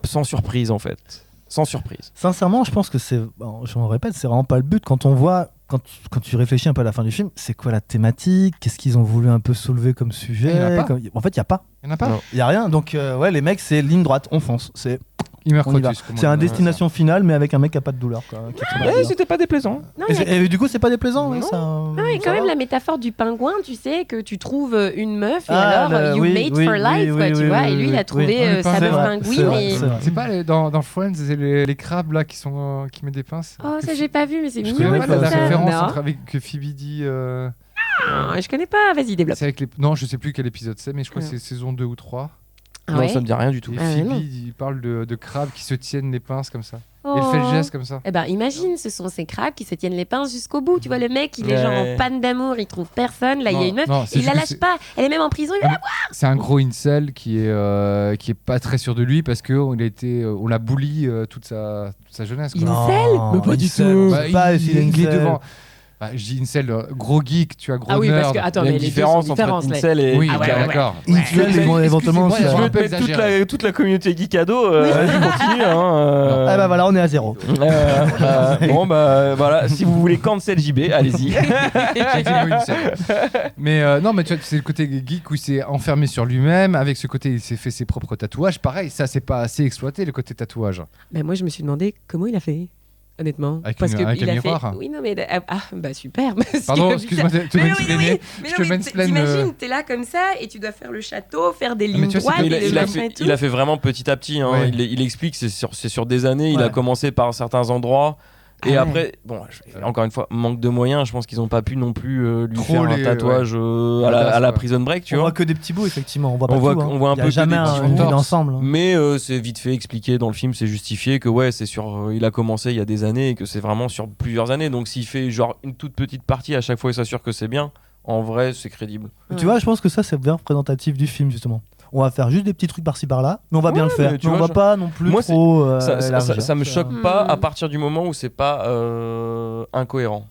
sans surprise en fait. Sans surprise. Sincèrement, je pense que c'est. Bon, je me répète, c'est vraiment pas le but. Quand on voit, quand tu réfléchis un peu à la fin du film, c'est quoi la thématique? Qu'est-ce qu'ils ont voulu un peu soulever comme sujet? Il y en a pas. En fait, il y a pas. Il n'y en a pas. Non. Il y a rien. Donc, ouais, les mecs, c'est ligne droite, on fonce. C'est Immer on y va. Crotus, comme on C'est un dit. destination finale, mais avec un mec qui a pas de douleur. Quoi, qui est très bien. C'était pas déplaisant. Non, il y a- Et du coup, c'est pas déplaisant. Ouais, Non. ça, non, et ça quand même va. la métaphore du pingouin, tu sais, que tu trouves une meuf et Ah, alors you oui, mate oui, for oui, life, oui, quoi, tu oui, vois. oui, Et lui, il oui, a trouvé oui. sa C'est meuf vrai, pingouine. c'est vrai, Et... c'est vrai. C'est pas dans Friends, c'est les crabes là qui mettent des pinces. Oh, ça, j'ai pas vu, mais c'est Je mignon. connais pas comme la ça. référence Non. avec que Phoebe dit. Non, je connais pas. Vas-y, développe. C'est avec les... Non, je sais plus quel épisode c'est, mais je crois que Ouais. c'est saison 2 ou 3. Ah Non, ouais ça me dit rien du tout. Et Ah, Phoebe, non. il parle de crabes qui se tiennent les pinces comme ça. Oh. Et elle fait le geste comme ça. Eh ben, imagine, ce sont ces crabes qui se tiennent les pinces jusqu'au bout. Tu vois, le mec, il est Ouais. genre en panne d'amour, il trouve personne. Là, il y a Non, une meuf, non, c'est il la juste lâche que pas. Elle est même en prison. Il va la C'est un gros incel qui est pas très sûr de lui parce que on l'a bully toute sa jeunesse. Quoi. Incel Non, Mais pas du incel, tout. on Bah, sait pas il s'il est est incel. devant. Bah, je dis incel, gros geek, tu vois, gros Ah oui, parce nerd. que attends, Il y a mais une les différence deux sont entre différentes, là. incel et Oui, Ah ouais, ok, ouais, d'accord. Incel, ils vont éventuellement Excusez-moi, se- je Je vais veux un te peu mettre exagéré. toute la communauté geekado. Vas-y, continue. Hein, Ah bah voilà, on est à 0. Bon, bah voilà, si vous voulez cancel JB, allez-y. J'ai dit le incel. Mais non, mais tu vois, c'est le côté geek où il s'est enfermé sur lui-même. Avec ce côté, il s'est fait ses propres tatouages. Pareil, ça, c'est pas assez exploité, le côté tatouage. Ben, moi, je me suis demandé comment il a fait. Honnêtement, Avec parce une- que avec il un a miroir. fait. Oui, non, mais bah super. parce Pardon, que- excuse-moi de te Mais oui, mansplainer. mais Je non, te mais mansplaine, t'imagines, t'es là comme ça et tu dois faire le château, faire des mais lignes tu vois, c'est droites, que et il, des a machins fait, et tout. il a fait vraiment petit à petit. Hein. Ouais. Il explique, c'est sur des années. Il Ouais. a commencé par certains endroits. Et Ah ouais. après, bon, encore une fois, manque de moyens. Je pense qu'ils n'ont pas pu non plus lui Trop faire un les- tatouage à la ouais. Prison Break, tu On vois. voit que des petits bouts, effectivement. On voit pas On voit tout. que- on voit un Il y a peu que jamais des petits une torses. ensemble. hein. Mais c'est vite fait expliqué dans le film, c'est justifié que ouais, c'est sur, il a commencé il y a des années et que c'est vraiment sur plusieurs années. Donc s'il fait genre une toute petite partie à chaque fois, il s'assure que c'est bien. En vrai, c'est crédible. Tu vois, je pense que ça, c'est bien représentatif du film, justement. On va faire juste des petits trucs par-ci par-là, mais on va bien le faire. mais tu Mais on vois, va pas non plus moi, trop. Ça me choque pas Hmm. à partir du moment où c'est pas incohérent.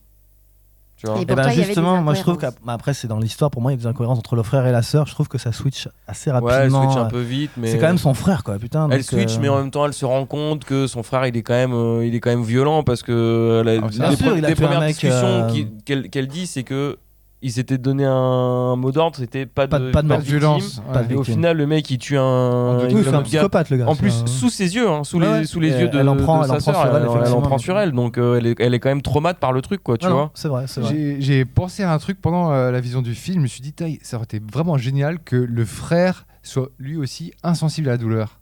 Tu vois. Et Et pour ben toi, il y avait justement, des moi je trouve incohérences. qu'après c'est dans l'histoire, pour moi il y a des incohérences entre le frère et la sœur. Je trouve que ça switch assez Ouais, elle rapidement. switch un peu vite, mais C'est quand même son frère, quoi, putain. elle donc, switch, mais en même temps, elle se rend compte que son frère, il est quand même violent parce que bien sûr, il a les tué un premières mec, discussions qu'elle dit, c'est que il s'était donné un mot d'ordre, c'était pas de pas de mort. Pas de violence. Pas ouais. de Et au victime. final, le mec, il tue un Oui, Oui, un c'est un autre gars. psychopathe, le gars. En c'est plus, un- sous ses yeux, hein, sous Ouais, les et yeux de, elle en prend- de elle sa en prend sœur, sur elle, elle en effectivement. prend sur elle, donc elle est quand même traumate par le truc, quoi, tu Non, non, vois. c'est vrai, c'est vrai. J'ai pensé à un truc pendant la vision du film. Je me suis dit, Taï, ça aurait été vraiment génial que le frère soit lui aussi insensible à la douleur.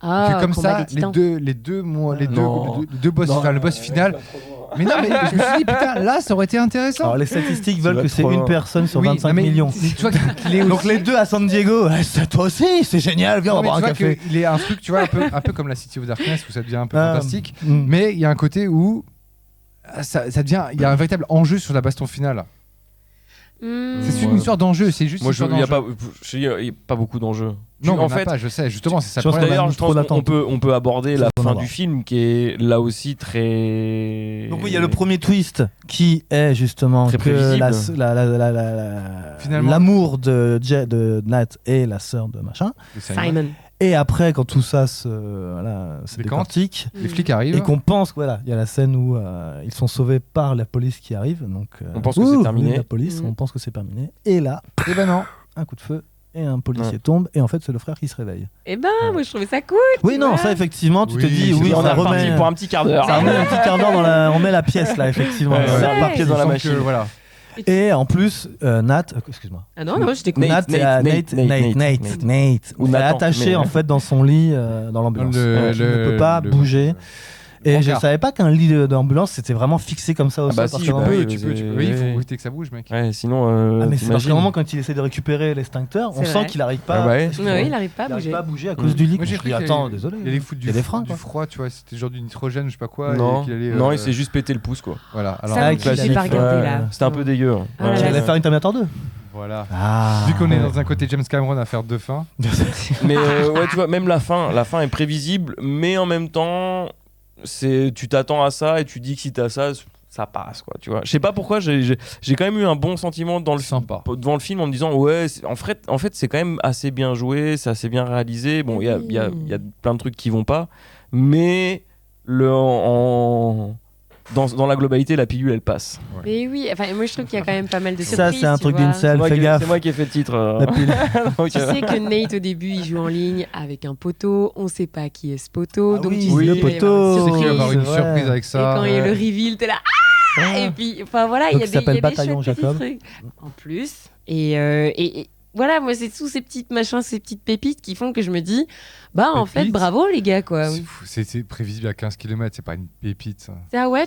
Ah, que comme combat ça, des titans. les deux boss, Non. enfin le boss final. Mais non, mais je me suis dit, putain, là, ça aurait été intéressant. Alors les statistiques Ça veulent va que c'est trop une loin. personne sur Oui, 25 non, mais millions. Tu vois qu'il est Donc aussi- les deux à San Diego, ouais, c'est toi aussi, c'est génial, viens, on Non, mais va boire un tu vois café. qu'il est un truc, tu vois, un peu comme la City of Darkness où ça devient un peu Ah, fantastique. mm. Mais il y a un côté où ça devient, il y a un véritable enjeu sur la baston finale. Hmm. C'est Ouais. une histoire d'enjeu, c'est juste Moi, une il histoire n'y a d'enjeu. pas, il y a pas beaucoup d'enjeux. Non, en en fait, pas, je sais, justement, c'est ça Je le pense problème. d'ailleurs, mis je trop pense d'attente. on peut aborder la Faut en fin avoir. du film qui est là aussi très. Donc oui, il y a le premier twist qui est justement Très que prévisible. Finalement. l'amour de Nat et la sœur de machin. Simon. Et après, quand tout ça se Décante. décortique, Les flics arrivent. et qu'on pense que voilà, il y a la scène où ils sont sauvés par la police qui arrive. Donc On pense que c'est terminé. La police, Mm. on pense que c'est terminé. Et là, Et ben non. un coup de feu et un policier tombe, et en fait, c'est le frère qui se réveille. Eh ben, moi, je trouvais ça cool. Oui, tu non, vois. ça, effectivement, tu te Oui, dis, c'est oui, ça, on est ça reparti remet. pour un petit quart d'heure. Ça remet un petit quart d'heure on met la pièce, là, effectivement. Ouais, Ça ouais. repart pièce dans la Il semble machine. que, voilà. Et en plus, Nat, excuse-moi. Ah non, je t'écoute. Nate, Nate. Ou Elle est Nathan, attachée mais- en fait dans son lit dans l'ambulance. Il ne peut pas bouger. Et je Brancard. savais pas qu'un lit d'ambulance c'était vraiment fixé comme ça au sol. bah parce si, que bah vraiment- oui, Tu peux. Oui, il faut éviter que ça bouge, mec. Ouais, sinon. Ah, mais c'est parce t'imagines. qu'à un moment quand il essaie de récupérer l'extincteur, on C'est sent vrai. qu'il n'arrive pas. Ah ouais. Oui, il n'arrive pas à Il arrive bouger. pas à bouger à cause du lit. Moi, j'ai Je cru dis, qu'il attends, allait- désolé. Il allait foutre Il y a des freins, du quoi. froid, tu vois. C'était genre du nitrogène, je sais pas quoi. Non, et qu'il allait, non, il s'est juste pété le pouce quoi. Voilà. Ça, Alors, oui, qu'il j'ai pas allait regardé Ouais, là. C'était un peu dégueu. hein. Ah là Ouais. Il là. allait faire une Terminator 2. voilà. Ah. Vu qu'on est ouais. dans un côté James Cameron à faire deux fins. Mais ouais, tu vois, même la fin est prévisible, mais en même temps, tu t'attends à ça et tu dis que si t'as ça, ça passe quoi. Tu vois. Je sais pas pourquoi, j'ai quand même eu un bon sentiment Sympa. devant le film en me disant ouais, en fait c'est quand même assez bien joué, c'est assez bien réalisé. Bon, il y a plein de trucs qui vont pas, mais dans la globalité, la pilule elle passe. Mais oui, enfin, moi je trouve qu'il y a quand même pas mal de Ça, surprises. c'est un tu truc vois. d'incel, fais C'est gaffe. moi qui ai fait le titre. La pilule. Donc, Tu sais que Nate au début il joue en ligne avec un poteau, on sait pas qui est ce poteau, Ah donc oui, tu sais oui, qu'il le va y avoir poteau. une C'est qu'il va y avoir une C'est vrai. surprise avec Et ça. quand il y a le ouais. reveal, t'es là et puis enfin voilà, il Donc, y a il des, s'appelle il y a des Bataillon chouettes petits Jacob. trucs. En plus et voilà, moi c'est tous ces petites machins, ces petites pépites qui font que je me dis bah en fait Pépites bravo les gars quoi. C'est fou, c'est prévisible à 15 km, c'est pas une pépite ça. Ah ouais,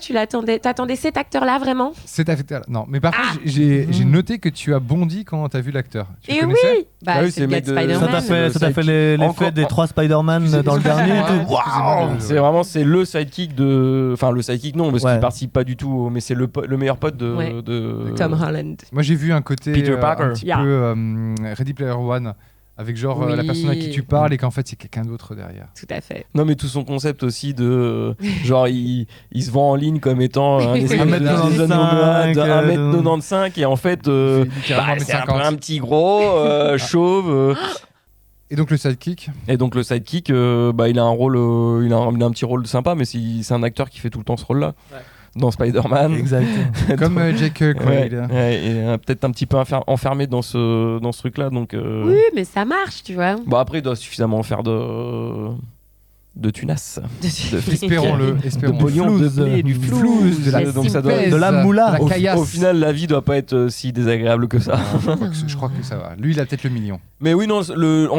t'attendais cet acteur là vraiment? C'est affecté. Non, mais par contre, j'ai noté que tu as bondi quand t'as vu l'acteur. Tu le Et connaissais oui, bah Ah oui, c'est c'est le le gars de mec de- Spider-Man. Ça t'a fait l'effet Encore- des 3 Spider-Man dans le dernier. Excusez-moi, C'est vraiment le sidekick de. Enfin, le sidekick non, parce Ouais. qu'il participe pas du tout, mais c'est le meilleur pote de. Ouais. de- Tom Holland. Moi j'ai vu un côté Peter Parker. un petit Yeah. peu Ready Player One avec genre la Oui. personne à qui tu parles et qu'en fait c'est quelqu'un d'autre derrière. Tout à fait. Non, mais tout son concept aussi de. Genre, il se vend en ligne comme étant un espèce de 1m95, Jason Momoa de 1m95 et en fait. C'est littéralement C'est un peu 1m50. un petit gros, chauve. Et donc le sidekick Et donc le sidekick, il a un rôle, il a un petit rôle sympa, mais c'est un acteur qui fait tout le temps ce rôle-là. Dans Spider-Man. Exact. comme Jake Ouais, Quaid. ouais, et peut-être un petit peu enfermé dans ce truc-là. Donc, Oui, mais ça marche, tu vois. Bon, après, il doit suffisamment faire de tunas. Espérons-le, De espérons-le. pognon, de blé, du flouze, flouze. de la Donc ça doit. simplesse, de la moula. de la caillasse. Au final, la vie doit pas être si désagréable que ça. Je crois que ça va. Lui, il a peut-être le million. Mais oui, non,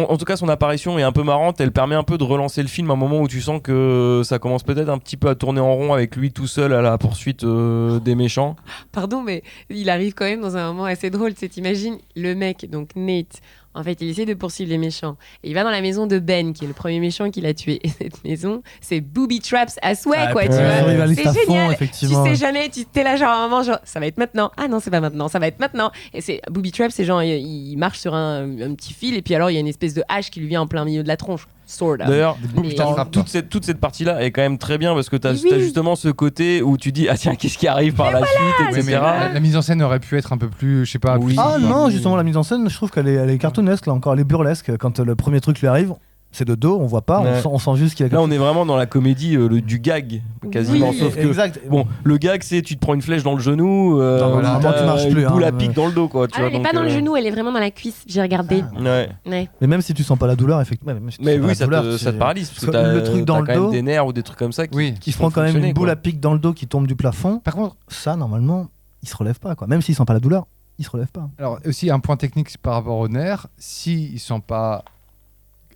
en tout cas, son apparition est un peu marrante. Elle permet un peu de relancer le film à un moment où tu sens que ça commence peut-être un petit peu à tourner en rond avec lui tout seul à la poursuite des méchants. Pardon, mais il arrive quand même dans un moment assez drôle. Tu sais, t'imagines le mec, donc Nate, en fait, il essaie de poursuivre les méchants. Et il va dans la maison de Ben, qui est le premier méchant qu'il a tué. Et cette maison, c'est booby traps à souhait, quoi, tu vois. Rivaliste à C'est fond, génial. effectivement. Tu sais jamais, tu t'es là genre à un moment, genre ça va être maintenant. Ah non, c'est pas maintenant, ça va être maintenant. Et c'est booby trap, c'est genre il marche sur un petit fil et puis alors il y a une espèce de hache qui lui vient en plein milieu de la tronche. Sort of. D'ailleurs, Mais- toute cette partie-là est quand même très bien parce que t'as Oui. as justement ce côté où tu dis ah tiens qu'est-ce qui arrive par la suite, Ouais, mais etc. la mise en scène aurait pu être un peu plus, je sais pas. Oui. plus Ah sympa. non, justement, la mise en scène, je trouve qu'elle est cartoonesque, là encore, elle est burlesque. Quand le premier truc lui arrive, c'est de dos, on voit pas, Ouais. on sent juste qu'il y a Là on est vraiment dans la comédie du gag quasiment, Oui, sauf que exact. bon le gag c'est tu te prends une flèche dans le genou, voilà. Vraiment, tu marches plus, une boule hein, à pic ouais. dans le dos quoi. Tu Ah, vois, elle est donc, pas dans le genou, elle est vraiment dans la cuisse. J'ai regardé. Ouais. Ouais. Mais même si tu sens pas la douleur, effectivement. même si tu Mais sens pas oui, la ça douleur, te paralyse parce que Parce que t'as le truc dans t'as le quand même dos, des nerfs ou des trucs comme ça Oui. qui se prend quand même une boule à pic dans le dos qui tombe du plafond. Par contre, Ça, normalement, il se relève pas, quoi. Même s'il sent pas la douleur, il se relève pas. alors aussi un point technique par rapport aux nerfs, s'il ne sent pas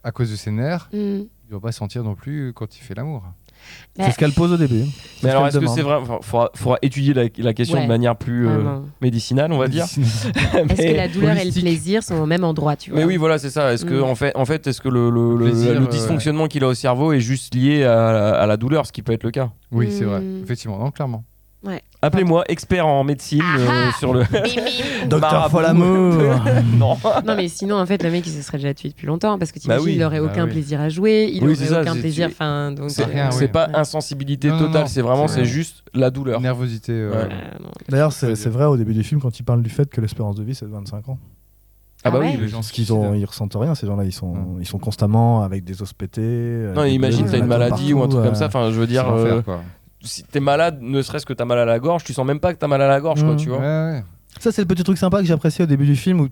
à cause de ses nerfs, Mm. il ne doit pas sentir non plus quand il fait l'amour. Bah, C'est ce qu'elle pose au début. Mais alors est-ce que demande. c'est vrai, faudra étudier la question Ouais. de manière plus Vraiment. médicinale on va dire. Est-ce que la douleur et le holistique. plaisir sont au même endroit, tu vois? Mais oui, voilà, c'est ça. Est-ce que en fait, est-ce que le plaisir, le dysfonctionnement qu'il a au cerveau est juste lié à la douleur, ce qui peut être le cas. Oui, c'est vrai, Mm. effectivement, non, clairement. Appelez-moi expert en médecine Ah ah. sur le Docteur Marabout. Folamour. non. Non, mais sinon, en fait, le mec, il se serait déjà tué depuis longtemps parce que Bah t'imagines, oui, il aurait bah aucun oui. plaisir à jouer, il Oui, aurait c'est ça, aucun c'est- plaisir. tu- Enfin, donc. C'est rien, C'est oui. pas Ouais. insensibilité Non, non, totale, non. c'est vraiment C'est c'est vrai. juste la douleur. Nervosité. Ouais. Non. D'ailleurs, c'est vrai au début du film quand il parle du fait que l'espérance de vie c'est de 25 ans. Ah bah Ah oui, ouais. Les gens Parce qu'ils ils ressentent rien, ces gens-là, ils sont constamment avec des os pétés. Non, imagine t'as une maladie ou un truc comme ça, enfin je veux dire si t'es malade, ne serait-ce que t'as mal à la gorge, tu sens même pas que t'as mal à la gorge quoi, Mhm. tu vois. Ouais. Ça, c'est le petit truc sympa que j'appréciais au début du film où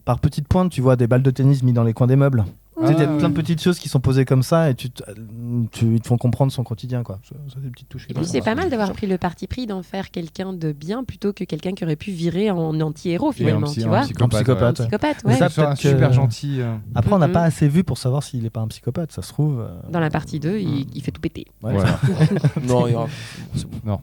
par petites pointes, tu vois des balles de tennis mises dans les coins des meubles. Tu sais, il y a Ah, plein de oui. petites choses qui sont posées comme ça et ils te font comprendre son quotidien, quoi. Ça, des petites touches. Et puis c'est pas mal d'avoir pris le parti pris d'en faire quelqu'un de bien plutôt que quelqu'un qui aurait pu virer en anti-héros finalement, tu vois. Un psychopathe, Un ouais. psychopathe, Mais ouais. ça, Que ce soit un peut-être que- super gentil. Après, on n'a Mhm. pas assez vu pour savoir s'il est pas un psychopathe. Ça se trouve. Dans la partie 2, il fait tout péter. Ouais, Voilà. Non, il y aura- Non.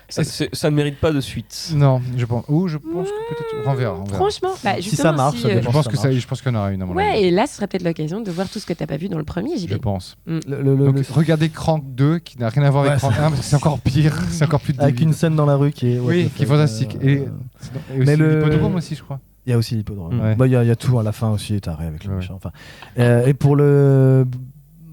ça ne mérite pas de suite. Non, je pense. Ou je pense que peut-être. On verra. Franchement, bah, Si justement, ça marche, ça Je dépend. pense ça que ça, marche. je pense qu'il y en aura une à mon avis. Ouais, et là, ce serait peut-être l'occasion de voir tout ce que t'as pas vu dans le premier, Je JB. pense. Le- Donc, regardez Crank 2 qui n'a rien à voir avec Ouais, Crank 1 parce que c'est encore pire, c'est encore plus Avec débile. une scène dans la rue qui est. Oui, qui est fantastique. Et aussi Mais l'hippodrome aussi, je crois. Il y a aussi l'hippodrome. Ouais. Bah, il y a tout à la fin aussi, taré avec le Ouais. méchant. Enfin, et pour le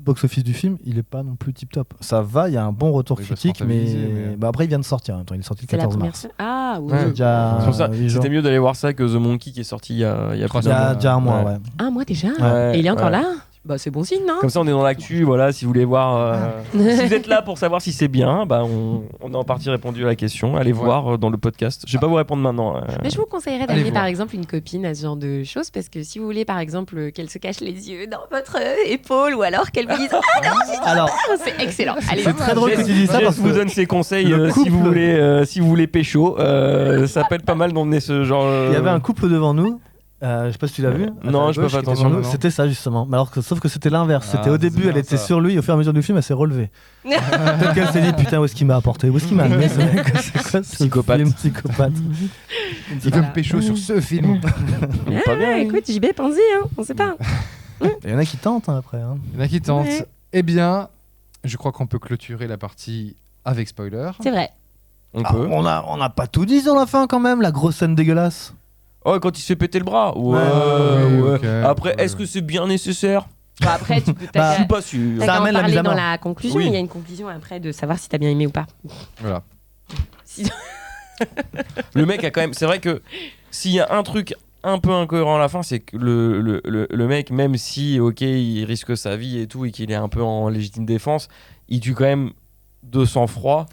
box-office du film, il est pas non plus tip-top. Ça va, il y a un bon retour Il va se critique, mais... rentabiliser, mais- Bah, après il vient de sortir. En même temps, il est sorti le C'est la 14 première mars. scène. Ah oui. Ouais. C'est déjà C'est pour ça, 8 jours. c'était mieux d'aller voir ça que The Monkey qui est sorti il y a Il y a Il plusieurs y a mois. déjà un mois, Ouais. ouais. Ah, moi déjà Ouais, Et il est encore ouais. là Bah, c'est bon signe, non Comme ça, on est dans l'actu. Voilà, si vous voulez voir, si vous êtes là pour savoir si c'est bien, bah on a en partie répondu à la question. Allez Ouais. voir dans le podcast. Je vais pas vous répondre maintenant. Mais je vous conseillerais Allez d'amener voir. par exemple une copine à ce genre de choses parce que si vous voulez par exemple qu'elle se cache les yeux dans votre épaule ou alors qu'elle vous dise Alors, Ah, c'est excellent. Allez, c'est très drôle que tu dis ça Jess parce vous que donne ses conseils le si vous couple- voulez pécho. Ça peut être pas mal d'emmener ce genre. il y avait un couple devant nous. Je sais pas si tu l'as vu. Non, À je gauche, peux pas qui était attention, devant nous. non. C'était ça justement. Mais alors que, sauf que c'était l'inverse. Ah, C'était au c'est début, bien, elle était ça. sur lui. Au fur et à mesure du film, elle s'est relevée. Peut-être qu'elle s'est dit putain, où est-ce qu'il m'a apporté, où est-ce qu'il m'a amené ce mec. C'est quoi ce Psychopathe. film, psychopathe. Il veut Voilà. me pécho sur ce film. Pas bien. écoute, JB, pense-y, hein, on sait pas. Il y en a qui tentent hein, après. Hein. Il y en a qui tentent. Ouais. Eh bien, je crois qu'on peut clôturer la partie avec spoiler. C'est vrai. On Ah, peut. on a pas tout dit sur la fin quand même, la grosse scène dégueulasse. Oh, quand il s'est pété le bras. Ouais. Ouais, ouais. ok, Après, ouais. est-ce que c'est bien nécessaire? Bah, après, tu peux Bah, Je suis pas sûr. t'as Ça qu'à en amène la parler mise à dans mort. la conclusion. Oui. Il y a une conclusion après de savoir si t'as bien aimé ou pas. Voilà. Si- Le mec a quand même. C'est vrai que s'il y a un truc un peu incohérent à la fin, c'est que le mec, même si, ok, il risque sa vie et tout, et qu'il est un peu en légitime défense, il tue quand même de sang-froid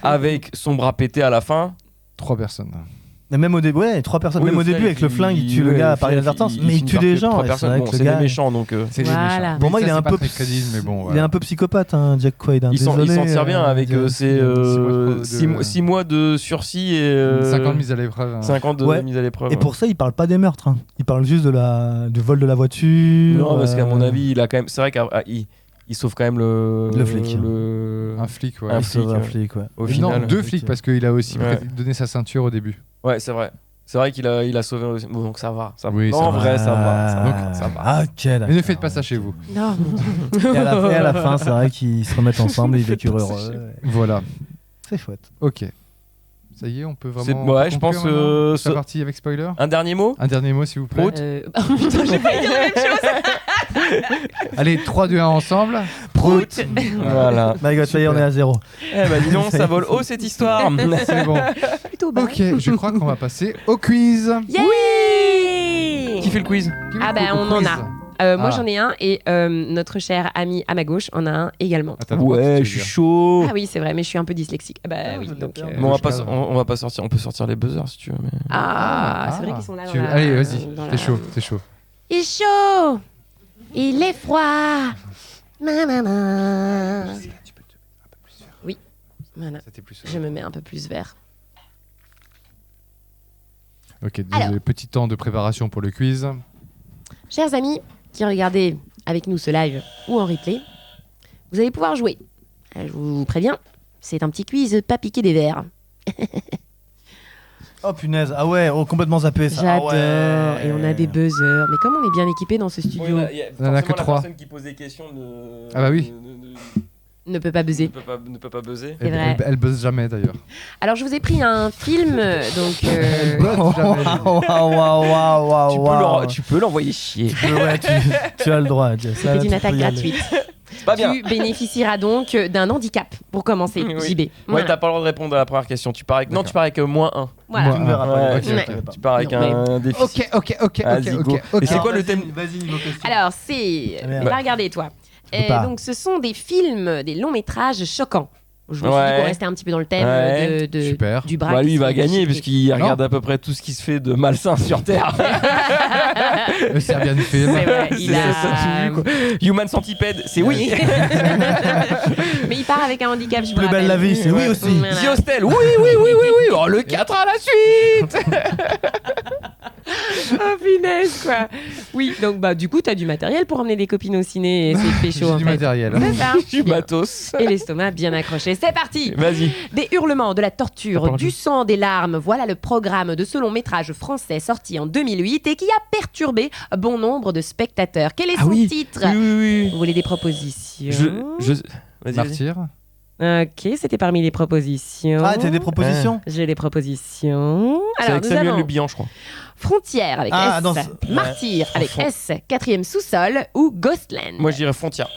avec son bras pété à la fin. 3 personnes. Mais même au début, ouais, 3 personnes. Oui, même au final, début, avec le flingue, il tue le ouais, gars au par final, inadvertance. il Mais il finit tue par des tuer gens. 3 et personnes. vrai Bon, que le c'est gars- des méchants, donc. C'est les Voilà. méchants. Pour moi, Mais il est ça, un c'est pas peu très crédible, mais bon. Il est voilà. un peu psychopathe, hein, Jack Quaid. Il s'en tire bien avec de- ses 6 mois de sursis et 5 ans de mise à l'épreuve. hein. 5 ans de Ouais. mise à l'épreuve. Et pour ça, il parle pas des meurtres. Hein. Il parle juste du vol de la voiture. Non, parce qu'à mon avis, il a quand même. C'est vrai qu'il sauve quand même Le flic. Un flic, ouais. Un il sauve flic, un ouais. flic, ouais. Au Non, final. 2 flics parce qu'il a aussi Ouais. donné sa ceinture au début. Ouais, c'est vrai. C'est vrai qu'il a sauvé aussi. Bon, donc ça va. Ça va. Oui, non, ça en va. vrai, ça va. Ça va. Donc, Ça va. Ok, d'accord. Mais ne faites pas ça chez vous. Non. Et à la fin, c'est vrai qu'ils se remettent ensemble, ils vécurent heureux. Voilà. C'est chouette. Ok. Ça y est, on peut vraiment. C'est- ouais, je conclure pense maintenant que la ce- partie avec spoiler. Un dernier mot Un dernier mot, s'il vous plaît. Prout. Oh putain, j'ai failli dire la même chose. Allez, 3, 2, 1 ensemble. Prout. Voilà. My god, ça y est, on est à 0. Eh bah dis donc, ça vole haut cette histoire. C'est bon. Plutôt bas. Ok, je crois qu'on va passer au quiz. Yeah. Qui fait le quiz? Ah ben, Au on en quiz. a. Moi Ah. j'en ai un et notre cher ami à ma gauche en a un également. Ah, t'as le droit, Ouais, tu je suis veux dire. chaud. Ah oui, c'est vrai, mais je suis un peu dyslexique. Ah bah oui, je l'ai donc. perdu. Mais on va je pas, cadre. on va pas sortir. On peut sortir les buzzers si tu veux. Mais... Ah, c'est vrai qu'ils sont là. Dans la- Allez, vas-y. dans C'est la- chaud, c'est chaud. Il est chaud. Il est froid. Nanana. Tu peux un peu plus vert. Oui. Voilà. C'était plus. Je me mets un peu plus vert. Ok, Alors. petit temps de préparation pour le quiz. Chers amis qui regardez avec nous ce live ou en replay, vous allez pouvoir jouer. Je vous préviens, c'est un petit quiz pas piqué des verres. Oh punaise, ah ouais, complètement zappé ça. J'adore. Ah ouais. Et on a des buzzers. Mais comme on est bien équipé dans ce studio, Il y en a que forcément, 3. La personne qui pose des questions ne... Ah bah oui. ne peut pas buzzer. ne peut pas buzzer. C'est vrai. Elle buzz jamais d'ailleurs. Alors je vous ai pris un film, donc Elle buzz jamais. Waouh. Tu peux l'envoyer chier. Ouais, tu as le droit, Jess. c'était une attaque gratuite. C'est pas bien. Tu bénéficieras donc d'un handicap pour commencer, Oui. JB. Ouais, Voilà. t'as pas le droit de répondre à la première question. Tu pars avec... Non, D'accord. tu pars avec -1. Voilà. Moi, Tu me verras pas. Ouais, Ok, ok, ok. Tu pars avec Non, un déficit. Ok. Vas-y, go. Et c'est Alors, quoi le thème? Vas-y, niveau question. Alors c'est... Ah, merde. Va regarder toi. peux pas. Donc ce sont des films, des longs métrages choquants. Je me suis dit qu'on restait un petit peu dans le thème Ouais. Super. du bras. Bah, lui, il va qui- gagner qui- puisqu'il regarde à peu près tout ce qui se fait de malsain sur Terre. Le Serbian film. C'est vrai, il a... Ça, tu vois, quoi. Human Centipede, c'est oui. Mais il part avec un handicap, je vous Plus belle la rappelle. vie, c'est oui aussi. Voilà. The Hostel, oui. Oh, le 4 à la suite. Oh punaise quoi. Oui, donc bah du coup t'as du matériel pour emmener des copines au ciné et essayer de pécho J'ai en du fait. matériel. C'est ça. Du Bien. matos. Et l'estomac bien accroché. C'est parti. Vas-y. Des hurlements, de la T'as torture, pas du sang, des larmes. Voilà le programme de ce long métrage français sorti en 2008 et qui a perturbé bon nombre de spectateurs. Quel est son titre Oui. Vous voulez des propositions Vas-y. Martyr. Ok, c'était parmi les propositions. Ah, t'as des propositions J'ai les propositions. C'est Alors, avec nous Samuel avons Le Bihan, je crois. Frontière avec Ah, S, dans ce- Martyr avec Fron- S, Quatrième sous-sol ou Ghostland. Moi, je dirais Frontière.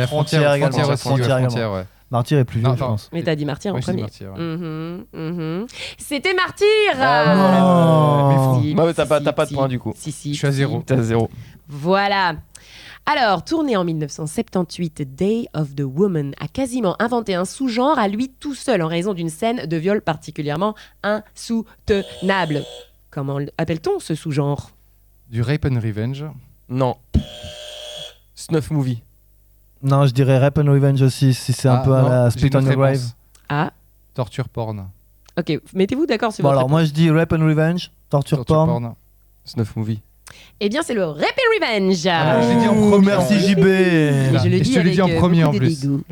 Frontière également. Frontière aussi. Frontière ouais, également. Frontière, ouais. Martyr est plus vieux, Non, je attends. pense. Mais t'as dit Martyr en Ouais, j'ai dit premier. Martyr, ouais. C'était Martyr. Ah, non. Si, Bah, ouais, t'as pas de si, point du coup. Si, Je suis à 0. T'as 0. Voilà. Alors, tourné en 1978, Day of the Woman a quasiment inventé un sous-genre à lui tout seul en raison d'une scène de viol particulièrement insoutenable. Comment appelle-t-on ce sous-genre? Du Rape and Revenge. Non. Snuff Movie. Non, je dirais Rape and Revenge aussi, si c'est un peu à la Spit on the Grave. Ah, Torture porn. ok. Mettez-vous d'accord sur Bon, votre alors moi je dis Rape and Revenge, Torture Porn. Snuff Movie. Eh bien, c'est le Rape and Revenge. Ah, je l'ai dit en Ouh, premier, merci en fait. JB. Et je le Et dis je te l'ai dit avec, en premier, beaucoup en de plus. dégoût.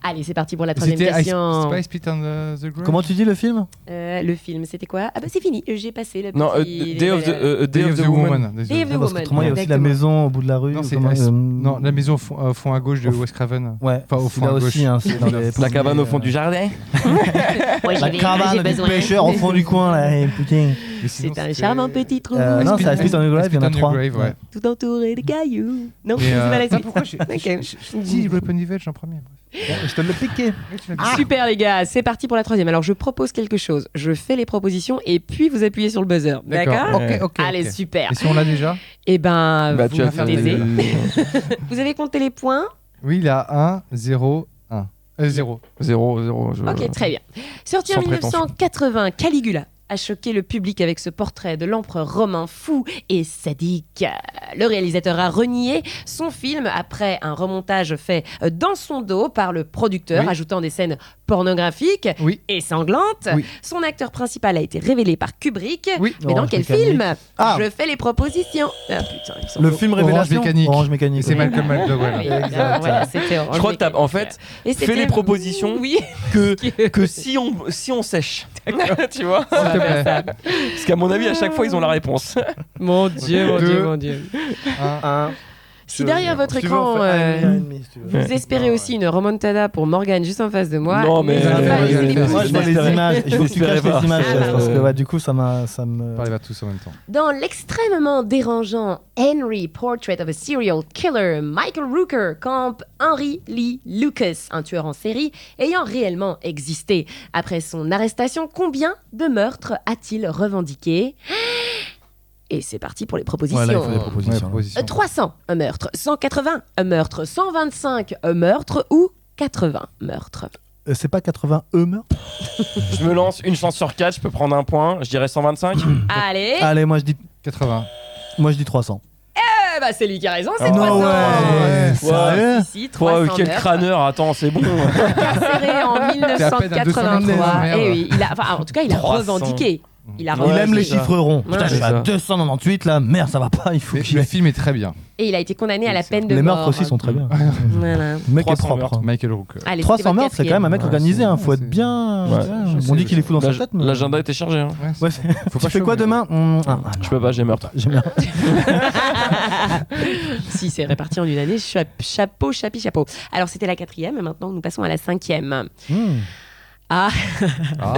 Allez, c'est parti pour la troisième C'était question. c'est pas I Spit on the Grave. Comment tu dis le film? Le film, c'était quoi? Ah bah c'est fini, j'ai passé le Non, petit... Day of the Woman. Day of the Parce Woman. qu'autrement, il y a aussi la exactement. maison au bout de la rue. Non, c'est comment- non, la maison au fond à gauche de Wes Craven. Ouais, Enfin, au c'est fond là à aussi, gauche. hein, c'est dans les La cabane au premiers, fond du jardin. Moi, j'y La vais, cabane j'ai du besoin. pêcheur au fond du coin, là, et putain. Mais sinon, C'est un c'était- charmant petit trou, Non, c'est à Spit on the Grave, il y en a Spit on the 3. Grave, ouais. tout entouré de cailloux. Non, Et, c'est pas la non, suite. pourquoi j'ai Ok. dit Rape and Revenge en premier. Je te l'ai piqué. Super les gars, c'est parti pour la troisième. Alors je propose quelque chose, je fais les propositions et puis vous appuyez sur le buzzer. D'accord? Ok. Allez, super. Et si on l'a déjà? Eh ben, Bah, vous tu as me fait taisez. Vous avez compté les points? Oui, il a 1, 0, 1. 0. 0. Ok, très bien. Sorti en Sans prétention. 1980, Caligula a choqué le public avec ce portrait de l'empereur romain fou et sadique. Le réalisateur a renié son film après un remontage fait dans son dos par le producteur, Oui. ajoutant des scènes pornographiques Oui. et sanglantes. Oui. Son acteur principal a été révélé par Kubrick. Oui. Mais dans Orange quel Mécanique. film? Ah. Je fais les propositions. Ah putain, il me semble. Le film Orange Révélation. Mécanique. Orange Et Mécanique. c'est oui. Malcolm Ah oui, McDowell. Exact. voilà, c'était Orange Je crois que t'as, Mécanique. en fait, Et fais c'était- les propositions Oui. que si on sèche. Tu vois? On va faire ça. Parce qu'à mon avis, à chaque fois, ils ont la réponse. Mon Dieu, mon Deux. Dieu, mon Dieu. 1. Si derrière votre écran, vous espérez aussi une remontada pour Morgane juste en face de moi, Non, mais- n'hésitez pas à laisser des Moi, pouces. Moi, je vois les images. Je veux que tu J'espérais caches pas. les images, Ah, chef, parce que pardon. ouais, du coup, ça me. Parlez pas tous en même temps. Dans l'extrêmement dérangeant Henry Portrait of a Serial Killer, Michael Rooker campe Henry Lee Lucas, un tueur en série ayant réellement existé. Après son arrestation, combien de meurtres a-t-il revendiqué? Et c'est parti pour les propositions. Ouais, là, il faut des Ouais, propositions. proposition. 300, un meurtre. 180, un meurtre. 125, un meurtre. Ou 80 meurtres. C'est pas 80 meurtres? Je me lance une chance sur 4, je peux prendre un point. Je dirais 125. Allez, Allez, moi je dis 80. 300. eh ben, c'est lui qui a raison, c'est Oh, 300. ouais, sérieux? Si, 300 Toi, quel meurtres. crâneur, attends, c'est bon. Incarcéré en à peine à 1983. 200 merde. Eh oui, en tout cas, il a 300. revendiqué. Il a Ouais, Il aime revendiqué. les c'est ça. chiffres ronds. Putain, Ouais, je suis c'est à ça. 298 là. Merde, ça va pas. Il faut Mais que j'y le aille. film est très bien. Et il a été condamné à la peine de Les mort. meurtres aussi sont très bien. Voilà. Le mec est 300 propre. meurtres. hein. Michael Rooker. Allez, 300 c'était votre meurtres, c'est quand même un mec Ouais, organisé. c'est- Faut être c'est- bien. Ouais, je On sais, dit qu'il est fou dans sa L'ag- tête. mais- L'agenda était chargé. Hein. Ouais, Faut tu pas fais quoi chaud, demain? Je peux pas, j'ai meurtre. J'aime bien. Si, c'est réparti en une année. Chapeau, chapeau. Alors, c'était la 4e. Et maintenant, nous passons à la 5e. Ah, Ah.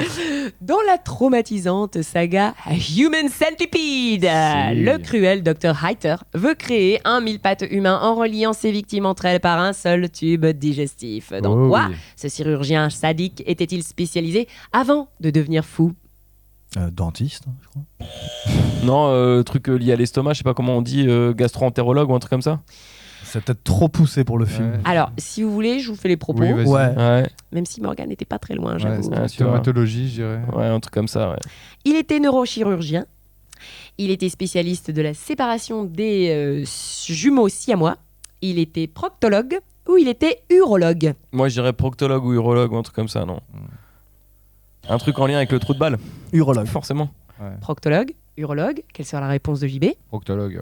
dans la traumatisante saga Human Centipede, Si. le cruel Dr. Heiter veut créer un mille-pattes humain en reliant ses victimes entre elles par un seul tube digestif. Dans Oh quoi oui. ce chirurgien sadique était-il spécialisé avant de devenir fou? Dentiste, hein, je crois. Non, truc lié à l'estomac, je sais pas comment on dit, gastro-entérologue ou un truc comme ça. C'est peut-être trop poussé pour le film. Ouais. Alors, si vous voulez, je vous fais les propos. Oui, vas-y. Ouais. Ouais, Même si Morgane n'était pas très loin, Ouais, j'avoue. c'est tu vois. stomatologie, je dirais. ouais, un truc comme ça, ouais. Il était neurochirurgien. Il était spécialiste de la séparation des jumeaux siamois. Il était proctologue ou il était urologue. Moi, je dirais proctologue ou urologue ou un truc comme ça, non. Un truc en lien avec le trou de balle, Urologue. forcément. Ouais. Proctologue, urologue. Quelle sera la réponse de JB? Proctologue.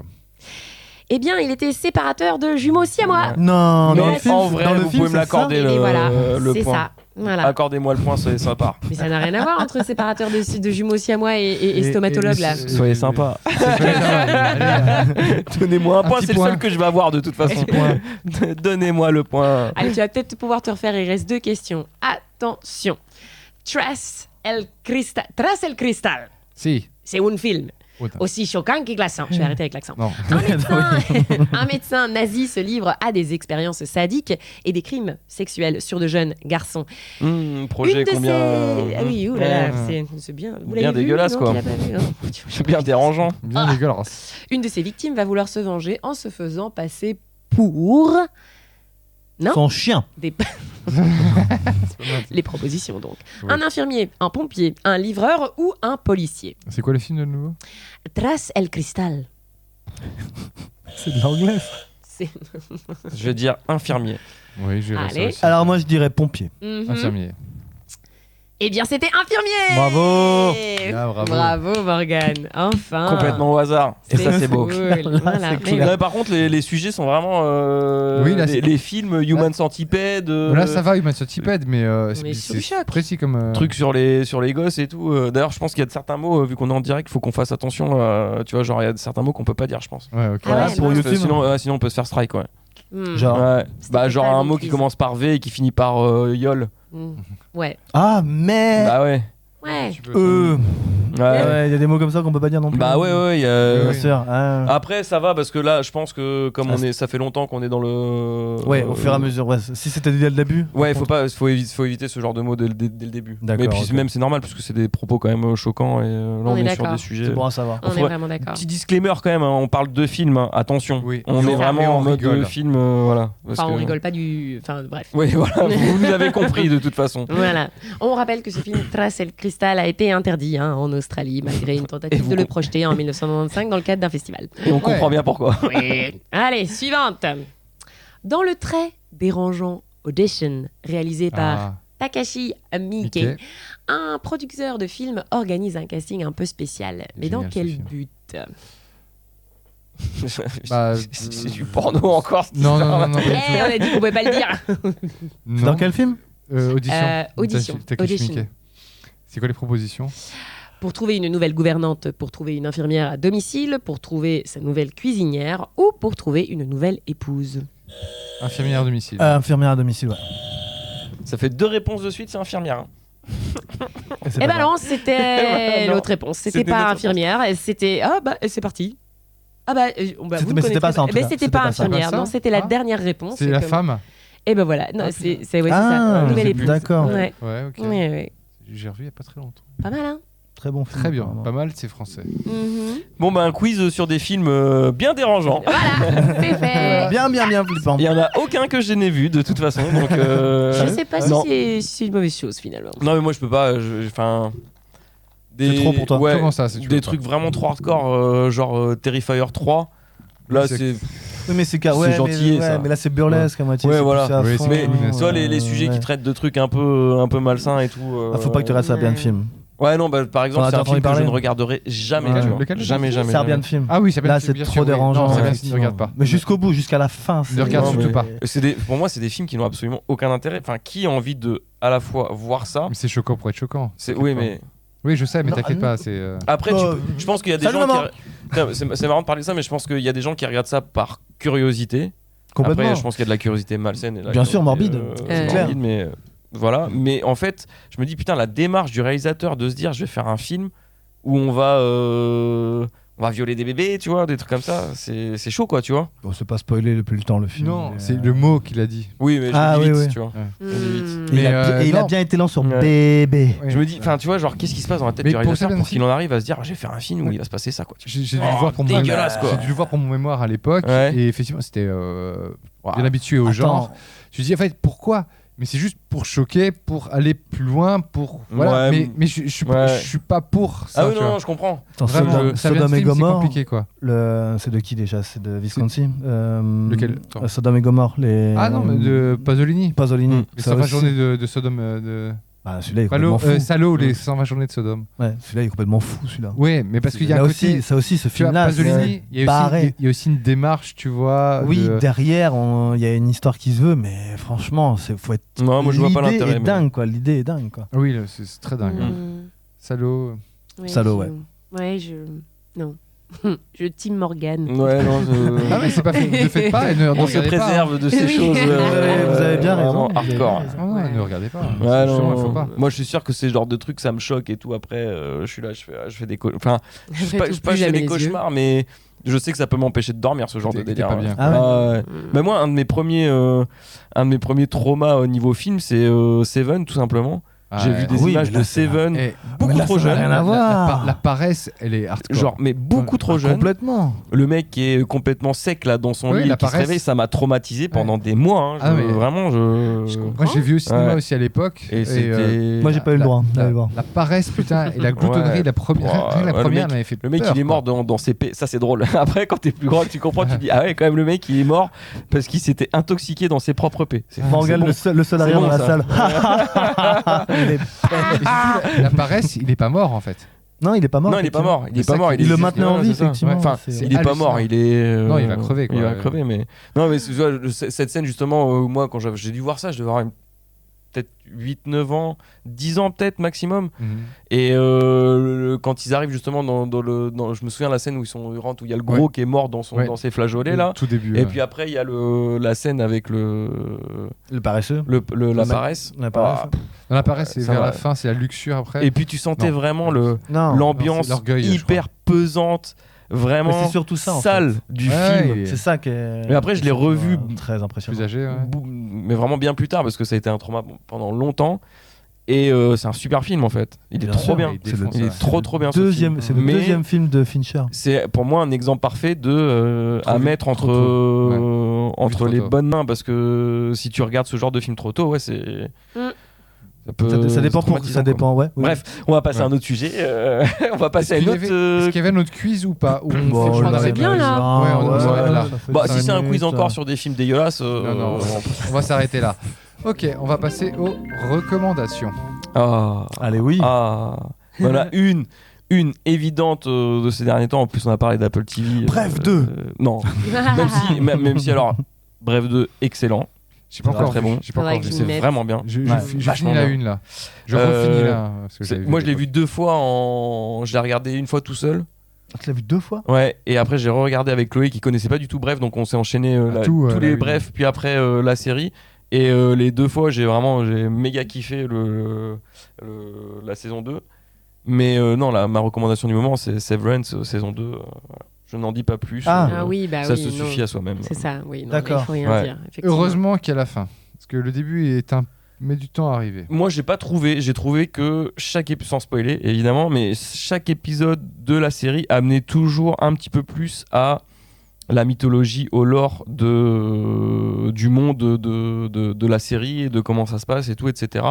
Eh bien, il était séparateur de jumeaux siamois. Non, Mais dans le film, en vrai, dans le vous film, pouvez me c'est ça l'accorder Et voilà, le c'est point. ça. Voilà. Accordez-moi le point, soyez sympa. Mais ça n'a rien à voir entre séparateur de jumeaux siamois et stomatologue, là. Soyez sympa. Allez, Donnez-moi un point, petit c'est le point. seul que je vais avoir de toute façon. Donnez-moi le point. Allez, tu vas peut-être pouvoir te refaire. Il reste 2 questions. Attention. Tras el Cristal. Si. C'est un film Putain. aussi choquant que glaçant. Je vais arrêter avec l'accent. Non. Un médecin nazi se livre à des expériences sadiques et des crimes sexuels sur de jeunes garçons. Projet Une de combien ces... Ah oui, oulala, Ouais. c'est bien. Vous Bien l'avez vu, dégueulasse, non, quoi. qu'il a pas vu, hein. C'est bien dérangeant. Bien dégueulasse. Une de ses victimes va vouloir se venger en se faisant passer pour... Non, Son chien. des... les propositions donc. Oui. Un infirmier, un pompier, un livreur ou un policier. C'est quoi le film de nouveau? Tras el Cristal. C'est de l'anglais. C'est... Je vais dire infirmier. Oui, je vais Allez. aussi. Alors moi, je dirais pompier. Mhm. Infirmier. Eh bien, c'était infirmier. Bravo. Ah, bravo. Bravo Morgane, enfin. Complètement au hasard. Et ça, c'est beau. Cool. Là, Voilà. c'est Mais clair. Ouais, par contre, les sujets sont vraiment. Oui, là, c'est- les films Human Centipede. Là, ça va, Human Centipede, mais Mais sur du c'est choc. précis comme. Trucs sur les gosses et tout. D'ailleurs, je pense qu'il y a de certains mots, vu qu'on est en direct, il faut qu'on fasse attention. Tu vois, genre, il y a de certains mots qu'on peut pas dire, je pense. Ouais, ok. Ah ouais, Parce pour que YouTube. sinon, on peut se faire strike, ouais. Genre. Ouais. C'était Bah, genre pas un une mot qui crise. commence par V et qui finit par yol. Ouais. Ah, mais. Bah ouais. Ouais. Tu peux- Ouais. Ouais, il y a des mots comme ça qu'on peut pas dire non plus. Bah ouais, il y a- Bien Oui. sûr. hein. Après, ça va parce que là, je pense que comme Ah, ça fait longtemps qu'on est dans le. Ouais, au fur et à mesure. Ouais. Si c'était dit dès le début. Ouais, par faut éviter ce genre de mots dès le début. D'accord, Mais puis ok. même c'est normal parce que c'est des propos quand même choquants et là On on est est sur d'accord. des sujets. C'est bon à savoir. On est Ouais. vraiment d'accord. Petit disclaimer quand même, hein, on parle de film, hein, attention. Oui. On Et est on- vraiment et on en mode rigole. film, voilà. Parce Enfin, on que- rigole pas du. Enfin, bref. Oui, voilà, vous nous avez compris de toute façon. Voilà. On rappelle que ce film Tras el Cristal a été interdit en Australie malgré une Et tentative vous de le com- projeter en 1995 dans le cadre d'un festival. Et on comprend bien pourquoi. Allez, suivante. Dans le très dérangeant Audition, réalisé par Ah, Takashi Miike, Mickey. un producteur de films organise un casting un peu spécial. Mais dans Génial, ce quel film. but? Bah, C'est du porno encore. cette Non, histoire. non, non, non. Eh, on a dit qu'on pouvait pas le dire. Non. Dans quel film Audition. Audition. Takashi Audition. Miike. C'est quoi les propositions? Pour trouver une nouvelle gouvernante, pour trouver une infirmière à domicile, pour trouver sa nouvelle cuisinière ou pour trouver une nouvelle épouse. Infirmière à domicile. Infirmière à domicile, ouais. Ça fait 2 réponses de suite, c'est infirmière. hein. Et c'est Eh pas ben grave. non, c'était Non. l'autre réponse. C'était C'était pas notre infirmière, et c'était ah bah c'est parti. Ah bah, vous C'était- ne mais c'était pas connaissez ça, en Eh tout ben, cas. c'était C'était pas pas ça. infirmière, Pas ça non, c'était la Ah. dernière réponse. C'est la comme- femme. Eh ben voilà, non, Ah, c'est putain. c'est ouais, c'est ça, Ah, nouvelle c'est épouse. d'accord. Ouais. Ouais, ok. Ouais, ouais. J'ai revu il y a pas très longtemps. Pas mal, hein. Très bon film. Très bien. apparemment. Pas mal, c'est français. Mhm. Bon, bah, un quiz sur des films bien dérangeants. Voilà, c'est fait. Bien, bien, bien flippant. Il y en a aucun que je n'ai vu de toute façon. Donc, Je sais pas non. si c'est une mauvaise chose finalement. Non, mais moi je peux pas. Enfin. C'est trop pour toi. Ouais, Comment ça, c'est tu des peux trucs vraiment trop hardcore, genre Terrifier 3. Là, Oui, c'est. Oui, mais c'est C'est ouais, gentil, mais, ça. ouais, mais là, c'est burlesque à moitié. Ouais, c'est voilà. poussé à Oui, fond, c'est Mais cool, soit les sujets ouais. qui traitent de trucs un peu malsains et tout. Ah, faut pas que tu regardes Serbian Ouais. Film. Ouais, non, bah, par exemple, T'en as c'est un entendu film que je parler ne regarderai jamais. Ouais. tu vois. Lequel Jamais, jamais. Serbian jamais. Film. Ah oui, ça Là, c'est trop dérangeant. Non, ça ouais, ne regarde pas. Mais jusqu'au bout, jusqu'à la fin. Ne regarde Non, surtout mais- pas. Pour moi, c'est des films qui n'ont absolument aucun intérêt. Enfin, qui a envie de à la fois voir ça Mais c'est choquant pour être choquant. Oui, pas. mais Oui, je sais, mais Non, t'inquiète ah, pas. C'est. après, Bah, je pense qu'il y a des salut, gens maman. qui. Putain, c'est marrant de parler de ça, mais je pense qu'il y a des gens qui regardent ça par curiosité. Complètement. Après, je pense qu'il y a de la curiosité malsaine. Et de la Bien sûr, curiosité, morbide. C'est clair. morbide, mais voilà. Mais en fait, je me dis, putain, la démarche du réalisateur de se dire, je vais faire un film où on on va violer des bébés, tu vois, des trucs comme ça. C'est chaud, quoi, tu vois. Bon, c'est pas spoilé depuis le temps le film. Non, mais, c'est le mot qu'il a dit. Oui, mais je Ah, le dis oui, vite, oui. tu vois. Ouais. Je le dis vite. Et il a non. bien été lent sur Ouais. bébé. Ouais. Je me dis, enfin, tu vois, genre, qu'est-ce qui se passe dans la tête Mais du pour réalisateur certains pour qu'il films- en arrive à se dire, j'ai fait un film où il va se passer ça, quoi. Tu vois. J'ai dû le voir pour mon dégueulasse, quoi. J'ai dû le voir pour mon mémoire à l'époque. Ouais. Et effectivement, c'était bien habitué au genre. Je me dis, en fait, pourquoi? Mais c'est juste pour choquer, pour aller plus loin, pour. Voilà. Ouais, Mais je suis pas pour ça. Ah oui, tu non, vois. non, je comprends. Attends, Vraiment, ça vient de Sodome et film, c'est Gomorre. compliqué, quoi. C'est de qui déjà? C'est de Visconti. Lequel? Attends. Sodome et Gomorre. Ah non, mais de Pasolini. Pasolini. Les Ça 120 aussi. journées de Sodome. De... Bah, celui-là il est Palo, complètement fou. Salo, les 120 journées de Sodome. Ouais, celui-là il est complètement fou celui-là. Ouais, mais parce qu'il y a Là un aussi, côté. ça aussi, ce Tu vois, film-là, Pasolini, il y a barré. aussi une démarche, tu vois. Oui, de- derrière, il y a une histoire qui se veut, mais franchement, faut être. Non, moi, je vois pas L'idée l'intérêt. est mais- dingue, quoi. L'idée est dingue, quoi. Oui, là, c'est très dingue. Salo. Ouais, Salaud, Ouais, non. Je Tim Morgan. Ouais, non, Ah mais c'est pas fait, ne faites pas et ne on se regardez pas. préserve de ces Oui. choses. Vous avez bien vraiment raison. hardcore. Ah non, ne regardez pas. Ouais, Justement, non, il faut pas. Moi, je suis sûr que ces genres de trucs, ça me choque et tout. Après, je suis là, je fais des enfin, je sais Après, pas, tout, je plus fais jamais des les cauchemars, mais je sais que ça peut m'empêcher de dormir, ce genre de T'es délire. pas bien. Ah ouais. Ouais. Mais moi, un de mes premiers traumas au niveau film, c'est Seven, tout simplement. J'ai vu des Oui, images mais là, de c'est Seven, Et beaucoup mais là, trop ça n'a jeune. rien à voir. La paresse, elle est hardcore. Genre, mais beaucoup trop Ah, jeune. Complètement. Le mec qui est complètement sec là dans son Oui, lit la et qui se paresse. réveille, ça m'a traumatisé pendant des mois. Hein. Ah, mais- Vraiment, Je comprends. Moi j'ai vu au cinéma Ouais. aussi à l'époque. Et c'était. Moi, j'ai pas eu le droit d'aller voir. La paresse, putain, et la gloutonnerie, Ouais. la première, Ouais, rien que la ouais, le première mec- m'avait fait Le mec, peur, il est mort quoi. dans ses ça c'est drôle. Après, quand t'es plus grand, tu comprends, tu dis ah ouais, quand même, le mec, il est mort parce qu'il s'était intoxiqué dans ses propres paix. C'est Morgan, bon. le seul arrière bon, dans la ça. salle. Il est- Et surtout, la paresse, il est pas mort en fait. Non, il est pas mort. Non, il est pas mort. Il est C'est pas ça mort. qui- est Il le juste- maintenait en ouais, vie, c'est ça. effectivement. Enfin, C'est il est pas hallucinant. mort. Il est. Non, il va crever, quoi. Il va crever, mais non, mais tu vois, cette scène justement, moi, quand j'ai dû voir ça, je devais avoir peut-être 8-9 ans, 10 ans peut-être maximum. Et quand ils arrivent justement je me souviens la scène où ils rentrent, où il y a le gros Ouais. qui est mort dans ses flageolets là. Tout début. Et puis après il y a la scène avec Le paresseux. la mec- paresse. La paresse. Ah, dans la paresse, c'est ça vers va. la fin, c'est la luxure après. et puis tu sentais Non. vraiment Non. l'ambiance c'est l'orgueil, je hyper pesante, Mais vraiment c'est surtout ça, en sale fait. du Ouais, film. il est C'est ça qui est. Mais après, je l'ai revu Très impressionnant. plus âgé. Ouais. Mais vraiment bien plus tard parce que ça a été un trauma pendant longtemps. Et c'est un super film en fait. Il est Bien trop sûr, bien. il défonce, Il est ouais. trop bien. ce film. C'est le Mais deuxième film de Fincher. c'est pour moi un exemple parfait de à Trop vite, mettre entre trop tôt. entre trop les tôt. bonnes mains parce que si tu regardes ce genre de film trop tôt, ouais, c'est ça peut Ça c'est dépend pour. traumatisant, Ça quoi. dépend, ouais. Oui. Bref, on va passer à un Ouais. autre sujet. On va passer à une autre. Est-ce qu'il y avait notre quiz ou pas Ou on Bon, fait- je crois que là, c'est bien, là. Ouais, on ouais, est là. ça fait Bah, cinq si c'est un quiz minutes, encore sur des films dégueulasses. Non, on va s'arrêter là. Ok, on va passer aux recommandations. Ah. Allez, oui. Ah, voilà une évidente de ces derniers temps. En plus, on a parlé d'Apple TV. Bref, 2. Non, même si alors, Bref 2, excellent. J'ai pas C'est encore très vu. bon. J'ai pas Faudrait encore que vu. je C'est m'y mette. vraiment bien. Je Ouais, vachement finis la bien. une là. Je refinis là. Parce que j'avais Moi, je l'ai des vu 2 fois je l'ai regardé une fois tout seul. Tu l'as vu 2 fois. Ouais, et après j'ai re-regardé avec Chloé qui connaissait pas du tout Bref, donc on s'est enchaîné Tout, tous là, les oui. Brefs, puis après la série. Et les 2 fois, j'ai méga kiffé la saison 2. Mais non, ma recommandation du moment, c'est Severance, saison 2. Voilà. Je n'en dis pas plus. Ah oui, bah ça oui. se non. suffit à soi-même. C'est ça, oui. Non, D'accord. il faut rien Ouais. dire. effectivement. Heureusement qu'il y a la fin. Parce que le début met du temps à arriver. Moi, j'ai pas trouvé. J'ai trouvé que sans spoiler évidemment, mais chaque épisode de la série amenait toujours un petit peu plus à la mythologie, au lore du monde de la série et de comment ça se passe et tout, etc.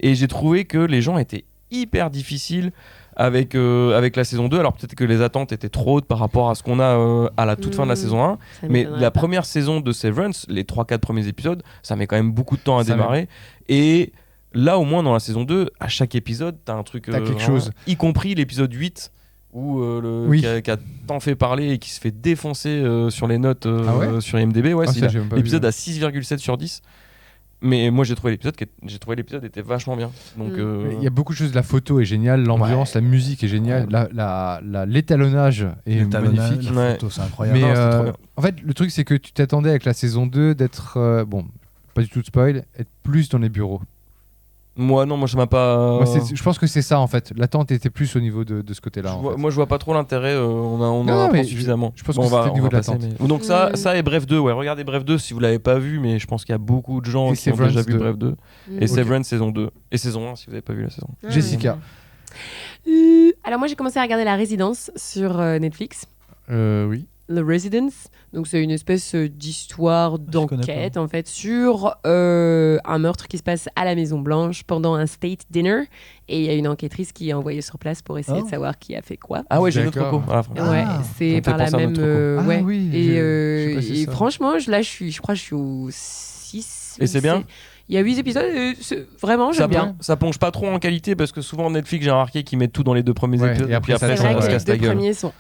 Et j'ai trouvé que les gens étaient hyper difficiles avec la saison 2. Alors peut-être que les attentes étaient trop hautes par rapport à ce qu'on a à la toute fin de la saison 1. Ça Mais m'étonnerait la pas. première saison de Severance, les 3-4 premiers épisodes, ça met quand même beaucoup de temps à Ça démarrer. Et là, au moins, dans la saison 2, à chaque épisode, t'as un truc. T'as quelque vraiment- chose. Y compris l'épisode 8, où, Oui. qui a tant fait parler et qui se fait défoncer sur les notes Ah ouais sur IMDb. Ouais, Ah, c'est ça, j'ai même pas l'épisode vu. à 6,7 sur 10. Mais moi, j'ai trouvé l'épisode était vachement bien. Donc, Il y a beaucoup de choses. La photo est géniale, l'ambiance, la musique est géniale, l'étalonnage est magnifique. La Ouais. photo, c'est incroyable. Mais Non, c'est trop bien. en fait, le truc, c'est que tu t'attendais avec la saison 2 d'être, bon, pas du tout de spoil, être plus dans les bureaux. Moi, non, moi, ça m'a pas. Moi, je pense que c'est ça en fait. L'attente était plus au niveau de ce côté-là. en fait. Moi, je vois pas trop l'intérêt. On en Non, apprend mais suffisamment. je pense Bon, que c'était le niveau de passer, l'attente. mais- Donc, ça et Bref 2. Ouais, regardez Bref 2 si vous l'avez pas vu, mais je pense qu'il y a beaucoup de gens Et qui ont Severance déjà vu 2. Bref 2. Mm. Et Severance saison 2. Et saison 1 si vous avez pas vu la saison. Jessica. Alors moi j'ai commencé à regarder La Résidence sur Netflix. Oui. The Residence, donc c'est une espèce d'histoire connais d'enquête en fait sur un meurtre qui se passe à la Maison Blanche pendant un state dinner et il y a une enquêtrice qui est envoyée sur place pour essayer de savoir qui a fait quoi. Ah ouais, j'ai une autre D'accord. reco. Ah, franchement. Ouais, Ah, ça c'est me fait par la penser à même notre reco. Ah oui, et, je sais pas si c'est ça. franchement, je crois que je suis au 6. Et c'est bien. Il y a 8 épisodes, vraiment j'aime bien. Ça plonge pas trop en qualité parce que souvent Netflix, j'ai remarqué qu'ils mettent tout dans les 2 premiers Ouais, épisodes. et après, C'est ça vrai va que se les casse la 2 gueule. premiers sont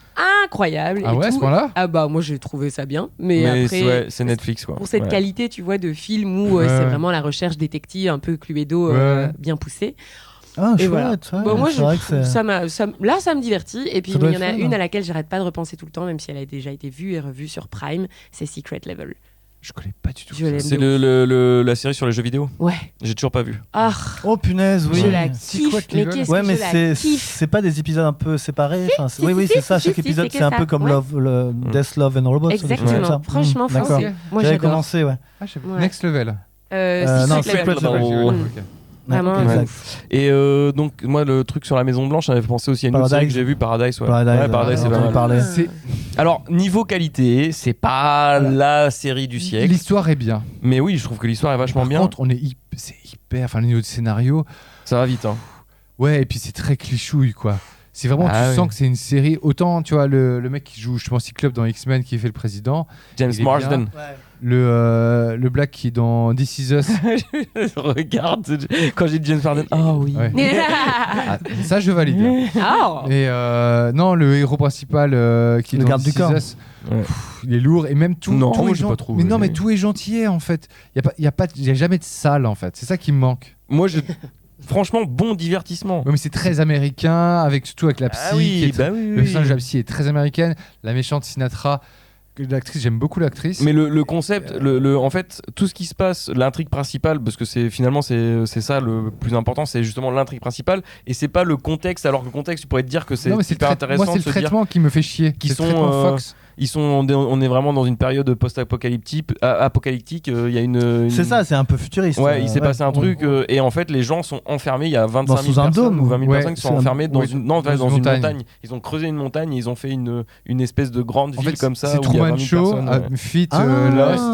incroyables. Ah et ouais, à ce tout. point-là Ah bah moi j'ai trouvé ça bien, mais Mais après ouais, c'est Netflix quoi. pour cette Ouais. qualité, tu vois, de film où Ouais. c'est vraiment la recherche détective un peu Cluedo Ouais. bien poussée. Ah, Et chouette. voilà. Ouais, Bon, moi, c'est vrai que c'est. ça me divertit. Et puis Ça il doit y en a être fun, une hein. à laquelle j'arrête pas de repenser tout le temps, même si elle a déjà été vue et revue sur Prime. C'est Secret Level. Je connais pas du tout. Je l'aime. C'est la série sur les jeux vidéo. Ouais. J'ai toujours pas vu. Ah, Oh punaise, oui. je la Secret kiffe. Mais Level. qu'est-ce Ouais, que mais je la kiffe. c'est pas des épisodes un peu séparés. Enfin, si, oui, oui, si, c'est ça. si, Chaque si, épisode, c'est c'est un que peu ça. comme Ouais. Death, Love and Robots. ou des trucs comme Exactement. ça. Franchement, D'accord. foncez. Moi, J'avais j'adore. commencé, ouais. Ah, je sais pas. Ouais. Next Level. Non, Secret Secret Level. Level. Oh. Mm. Vraiment, Ouais, ouais. exact. Et donc moi le truc sur la Maison Blanche, j'avais pensé aussi à une autre Paradise. série que j'ai vue, Paradise. Ouais. Paradise, Ouais, Paradise, c'est on pas entend mal. parler. C'est Alors niveau qualité, c'est pas la série du siècle, l'histoire est bien. mais oui, je trouve que l'histoire est vachement Par bien. contre, c'est hyper. Enfin, le niveau de scénario. Ça va vite. Hein. Ouais, et puis c'est très clichouille, quoi. C'est vraiment, Ah tu oui. sens que c'est une série. Autant, tu vois, le mec qui joue, je pense, Cyclope dans X-Men, qui fait le président. James Il est Marsden. Le Black qui est dans This Is Us. Je regarde quand j'ai dit James Marsden. Ah oui. Ouais. Ah, ça, je valide. Ah. Et non, le héros principal qui est Le dans garde This du corps. Is Us, Ouais. il est lourd. Et même tout. Non, tout moi, est j'ai pas trouvé. Mais non, mais tout est gentillet, en fait. Il y a jamais de sale, en fait. C'est ça qui me manque. Moi, franchement, bon divertissement. Ouais, mais c'est très américain, surtout avec la psy. Ah qui oui, est bah oui, Le oui. personnage de la psy est très américaine. La méchante Sinatra, l'actrice, j'aime beaucoup l'actrice. Mais le concept, en fait, tout ce qui se passe, l'intrigue principale, parce que finalement c'est ça le plus important, c'est justement l'intrigue principale, et c'est pas le contexte. Alors que le contexte, tu pourrais te dire que c'est Non, mais c'est hyper intéressant moi, c'est de le se dire traitement qui me fait chier. Qui C'est le sont, traitement Fox. on est vraiment dans une période post-apocalyptique. Il y a une. C'est ça, c'est un peu futuriste. Ouais, il s'est passé un truc et en fait les gens sont enfermés. Il y a 25 000 sous un personnes dôme. ou 20 000 Ouais, personnes qui sont c'est un- enfermées dans ouais, une dans une montagne. Ils ont creusé une montagne et ils ont fait une espèce de grande En ville fait, comme ça c'est où il y a 20 Truman 000 Show, personnes. fit Ah. Lost.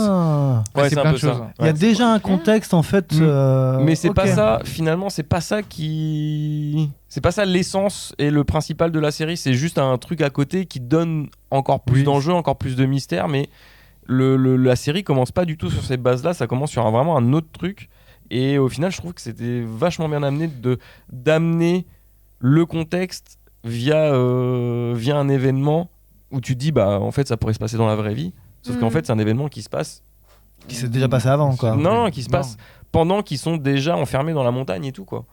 Ouais, c'est c'est un plein peu de choses. ça. Il y a Ouais. déjà un contexte en fait. Mais c'est ok. pas ça, finalement, c'est pas ça c'est pas ça l'essence et le principal de la série, c'est juste un truc à côté qui donne encore plus Oui. d'enjeux, encore plus de mystère, mais la série commence pas du tout sur ces bases-là, ça commence sur vraiment un autre truc, et au final, je trouve que c'était vachement bien amené d'amener le contexte via un événement où tu te dis, bah, en fait, ça pourrait se passer dans la vraie vie, sauf qu'en Mhm. fait, c'est un événement qui se passe. Qui s'est déjà passé avant, quoi. Non, qui se Non. passe pendant qu'ils sont déjà enfermés dans la montagne et tout, quoi.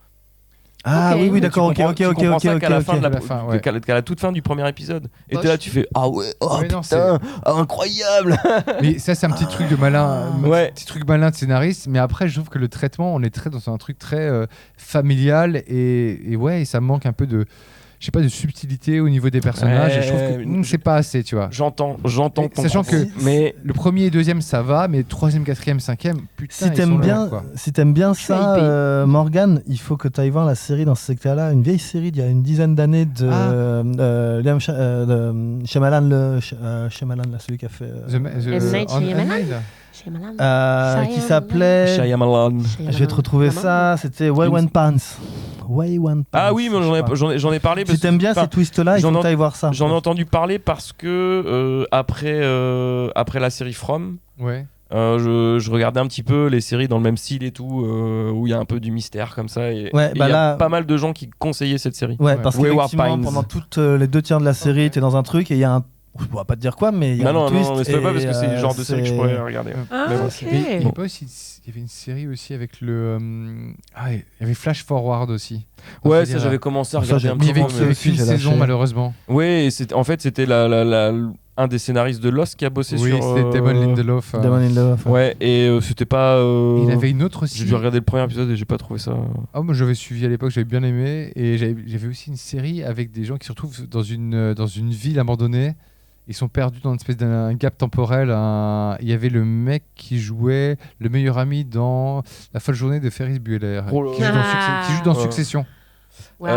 Ah Ok. oui, oui, d'accord, ok, Tu comprends- ok, tu ok, comprends ok, ça ok. qu'à la fin de À la fin, ouais. qu'à la toute fin du premier épisode. Et Bah, t'es là, je- tu fais ah ouais, oh Ouais, non, putain, incroyable. Mais ça, c'est un petit truc de malin, Ouais. petit truc malin de scénariste. Mais après, je trouve que le traitement, on est très dans un truc très familial et ouais, et ça manque un peu de, je sais pas, de subtilité au niveau des personnages. Ouais, et je trouve que c'est pas assez, tu vois. J'entends Et ton sachant propos. que- mais Le premier et deuxième, ça va, mais troisième, quatrième, cinquième, putain, Si ils sont t'aimes longs, bien, quoi. suis ça, hypée. Morgane, il faut que tu ailles voir la série dans ce secteur-là, une vieille série d'il y a une dizaine d'années de Shyamalan, Shyamalan, là, celui qui a fait, The M. Night Shyamalan. Handmaid. qui s'appelait. Shyamalan. Je vais te retrouver ça. C'était Wayward Pants. Wayward Pants. Ah oui, mais je crois. j'en ai parlé. Si t'aimes bien enfin, ces twists-là, il j'en faut en- que tu ailles voir ça. J'en ai entendu parler parce que après la série From, Ouais. je regardais un petit peu les séries dans le même style et tout, où il y a un peu du mystère comme ça. Et Ouais, il bah y a là- pas mal de gens qui conseillaient cette série. Ouais, Ouais. parce Wayward qu'effectivement, Pines. pendant toutes les 2 tiers de la série, t'es dans un truc et il y a un. Je pourrais pas te dire quoi, mais il y a Non, un non, twist. non, mais c'est pas parce que c'est le et, genre de série que je c'est- pourrais regarder. Ah, Mais bon. ok. Mais il y avait pas aussi, il y avait une série aussi avec le. Ah, il y avait Flash Forward aussi. Ouais, C'est-à-dire, ça j'avais commencé à ça, regarder j'ai- un Mais il y petit avait peu. commencé aussi, qu'une j'ai saison, lâché. malheureusement. Ouais, et en fait c'était un des scénaristes de Lost qui a bossé Oui, sur. c'était Damon Lindelof. Damon Lindelof. Ouais, et c'était pas. Il avait une autre aussi. J'ai dû regarder le premier épisode et j'ai pas trouvé ça. Ah, moi j'avais suivi à l'époque, j'avais bien aimé. Et j'avais aussi une série avec des gens qui se retrouvent dans une ville abandonnée. Ils sont perdus dans une espèce d'un gap temporel. Il y avait le mec qui jouait le meilleur ami dans La folle journée de Ferris Bueller. Oh là Qui joue dans, là. qui joue dans Ouais. Succession. Wow.